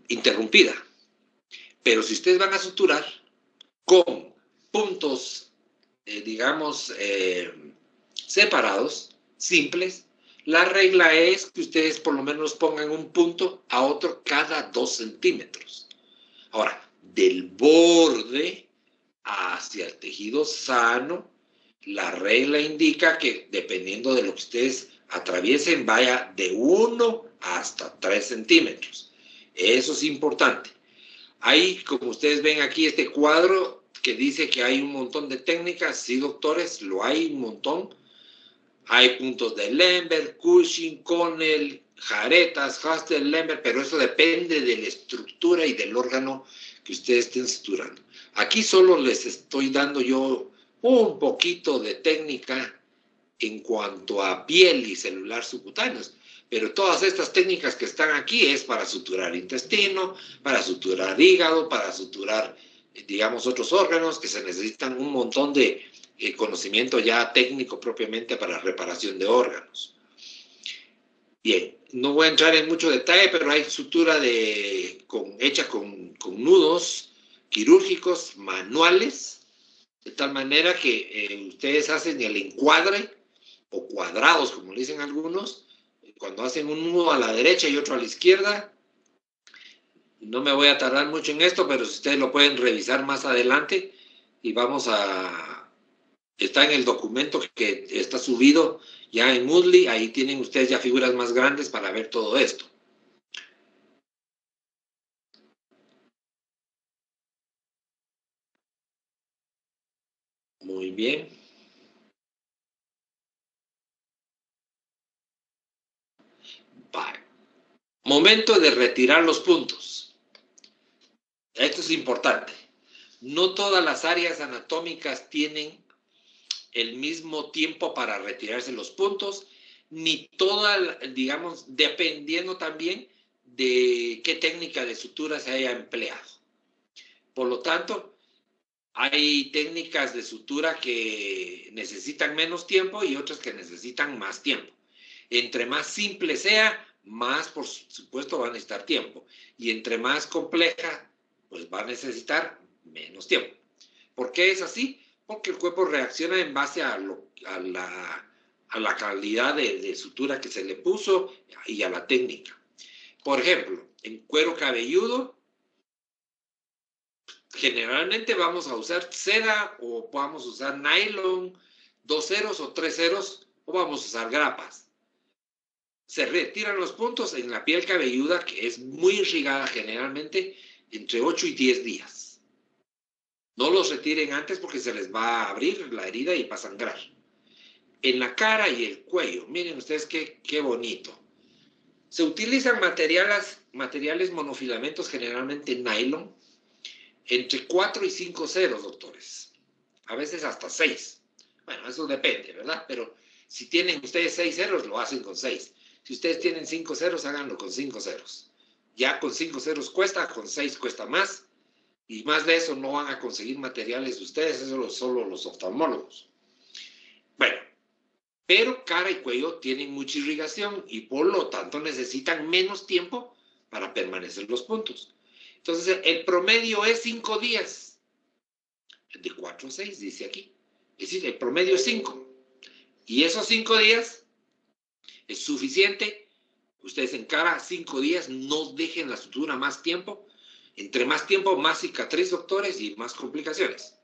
interrumpida. Pero si ustedes van a suturar con puntos, separados, simples, la regla es que ustedes por lo menos pongan un punto a otro cada 2 centímetros. Ahora, del borde hacia el tejido sano, la regla indica que dependiendo de lo que ustedes atraviesen, vaya de 1 hasta 3 centímetros. Eso es importante. Hay, como ustedes ven aquí, este cuadro que dice que hay un montón de técnicas. Sí, doctores, lo hay un montón. Hay puntos de Lemberg, Cushing, Connell, jaretas, Hastel, Lemberg, pero eso depende de la estructura y del órgano que ustedes estén suturando. Aquí solo les estoy dando yo un poquito de técnica en cuanto a piel y celular subcutáneos, pero todas estas técnicas que están aquí es para suturar intestino, para suturar hígado, para suturar, digamos, otros órganos que se necesitan un montón de conocimiento ya técnico propiamente para reparación de órganos. Bien, no voy a entrar en mucho detalle, pero hay sutura hecha con nudos quirúrgicos manuales, de tal manera que ustedes hacen el encuadre, o cuadrados, como le dicen algunos, cuando hacen un nudo a la derecha y otro a la izquierda. No me voy a tardar mucho en esto, pero si ustedes lo pueden revisar más adelante, y está en el documento que está subido ya en Moodle, ahí tienen ustedes ya figuras más grandes para ver todo esto. Muy bien. Vale. Momento de retirar los puntos. Esto es importante. No todas las áreas anatómicas tienen el mismo tiempo para retirarse los puntos, ni digamos, dependiendo también de qué técnica de sutura se haya empleado. Por lo tanto, hay técnicas de sutura que necesitan menos tiempo y otras que necesitan más tiempo. Entre más simple sea, más, por supuesto, va a necesitar tiempo. Y entre más compleja, pues va a necesitar menos tiempo. ¿Por qué es así? Porque el cuerpo reacciona en base a la calidad de sutura que se le puso y a la técnica. Por ejemplo, en cuero cabelludo, generalmente vamos a usar seda o vamos a usar nylon, 2 ceros o 3 ceros, o vamos a usar grapas. Se retiran los puntos en la piel cabelluda, que es muy irrigada generalmente, entre 8 y 10 días. No los retiren antes porque se les va a abrir la herida y va a sangrar. En la cara y el cuello, miren ustedes qué bonito. Se utilizan materiales monofilamentos, generalmente nylon, entre 4 y 5 ceros, doctores. A veces hasta 6. Bueno, eso depende, ¿verdad? Pero si tienen ustedes 6 ceros, lo hacen con 6. Si ustedes tienen 5 ceros, háganlo con 5 ceros. Ya con 5 ceros cuesta, con 6 cuesta más. Y más de eso no van a conseguir materiales de ustedes, eso solo los oftalmólogos. Bueno, pero cara y cuello tienen mucha irrigación y por lo tanto necesitan menos tiempo para permanecer los puntos. Entonces, el promedio es 5 días. De 4 a 6, dice aquí. Es decir, el promedio es 5. Y esos 5 días es suficiente. Ustedes en cara 5 días, no dejen la sutura más tiempo. Entre más tiempo, más cicatriz, doctores, y más complicaciones.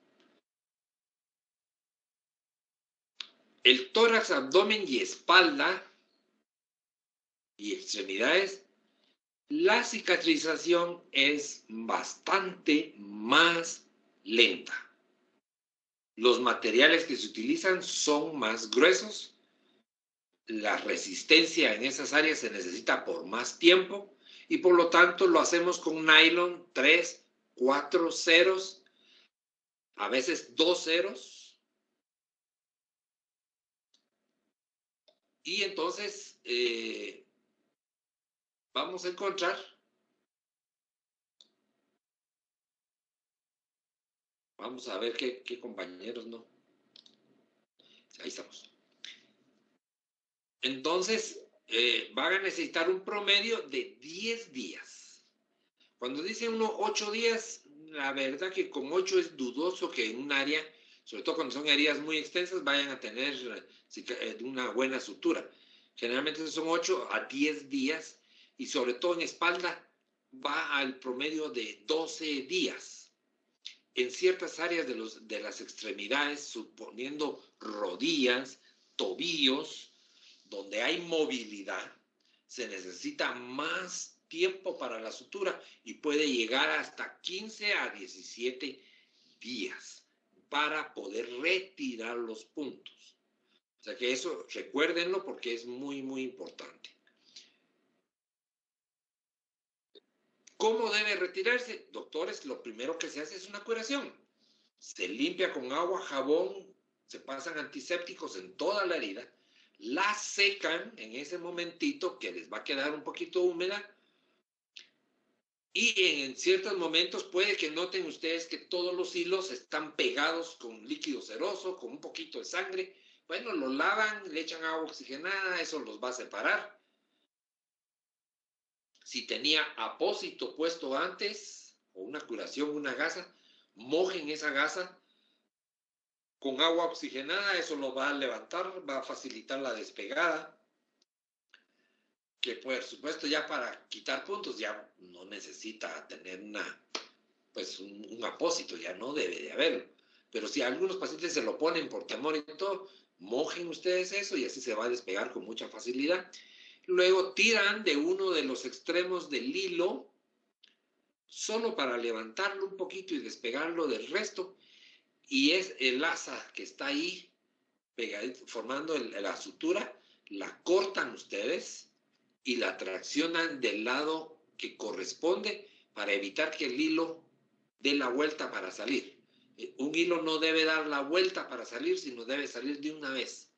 El tórax, abdomen y espalda y extremidades, la cicatrización es bastante más lenta. Los materiales que se utilizan son más gruesos. La resistencia en esas áreas se necesita por más tiempo y por lo tanto lo hacemos con nylon 3, 4 ceros, a veces 2 ceros. Y entonces vamos a encontrar, vamos a ver qué compañeros no. Ahí estamos. Entonces, van a necesitar un promedio de 10 días. Cuando dice uno 8 días, la verdad que con 8 es dudoso que en un área, sobre todo cuando son heridas muy extensas, vayan a tener una buena sutura. Generalmente son 8 a 10 días y sobre todo en espalda va al promedio de 12 días. En ciertas áreas de las extremidades, suponiendo rodillas, tobillos, donde hay movilidad, se necesita más tiempo para la sutura y puede llegar hasta 15 a 17 días para poder retirar los puntos. O sea que eso, recuérdenlo porque es muy, muy importante. ¿Cómo debe retirarse? Doctores, lo primero que se hace es una curación. Se limpia con agua, jabón, se pasan antisépticos en toda la herida, la secan en ese momentito que les va a quedar un poquito húmeda Y en ciertos momentos puede que noten ustedes que todos los hilos están pegados con líquido ceroso, con un poquito de sangre. Bueno, lo lavan, le echan agua oxigenada, eso los va a separar. Si tenía apósito puesto antes, o una curación, una gasa, mojen esa gasa con agua oxigenada, eso lo va a levantar, va a facilitar la despegada. Que por supuesto ya para quitar puntos ya no necesita tener un apósito, ya no debe de haberlo. Pero si algunos pacientes se lo ponen por temor y todo, mojen ustedes eso y así se va a despegar con mucha facilidad. Luego tiran de uno de los extremos del hilo, solo para levantarlo un poquito y despegarlo del resto, y es el asa que está ahí pegadito, formando la sutura, la cortan ustedes y la traccionan del lado que corresponde para evitar que el hilo dé la vuelta para salir. Un hilo no debe dar la vuelta para salir, sino debe salir de una vez.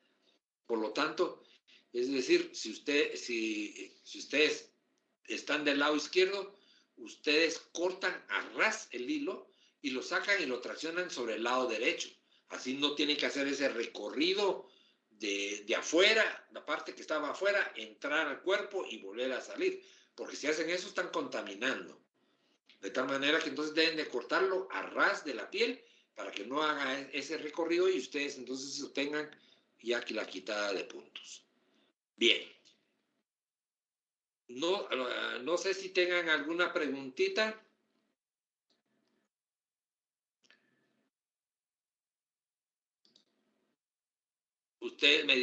Por lo tanto, es decir, si ustedes están del lado izquierdo, ustedes cortan a ras el hilo y lo sacan y lo traccionan sobre el lado derecho. Así no tienen que hacer ese recorrido de afuera, la parte que estaba afuera, entrar al cuerpo y volver a salir. Porque si hacen eso, están contaminando. De tal manera que entonces deben de cortarlo a ras de la piel para que no haga ese recorrido y ustedes entonces obtengan ya que la quitada de puntos. Bien. No sé si tengan alguna preguntita. Ustedes me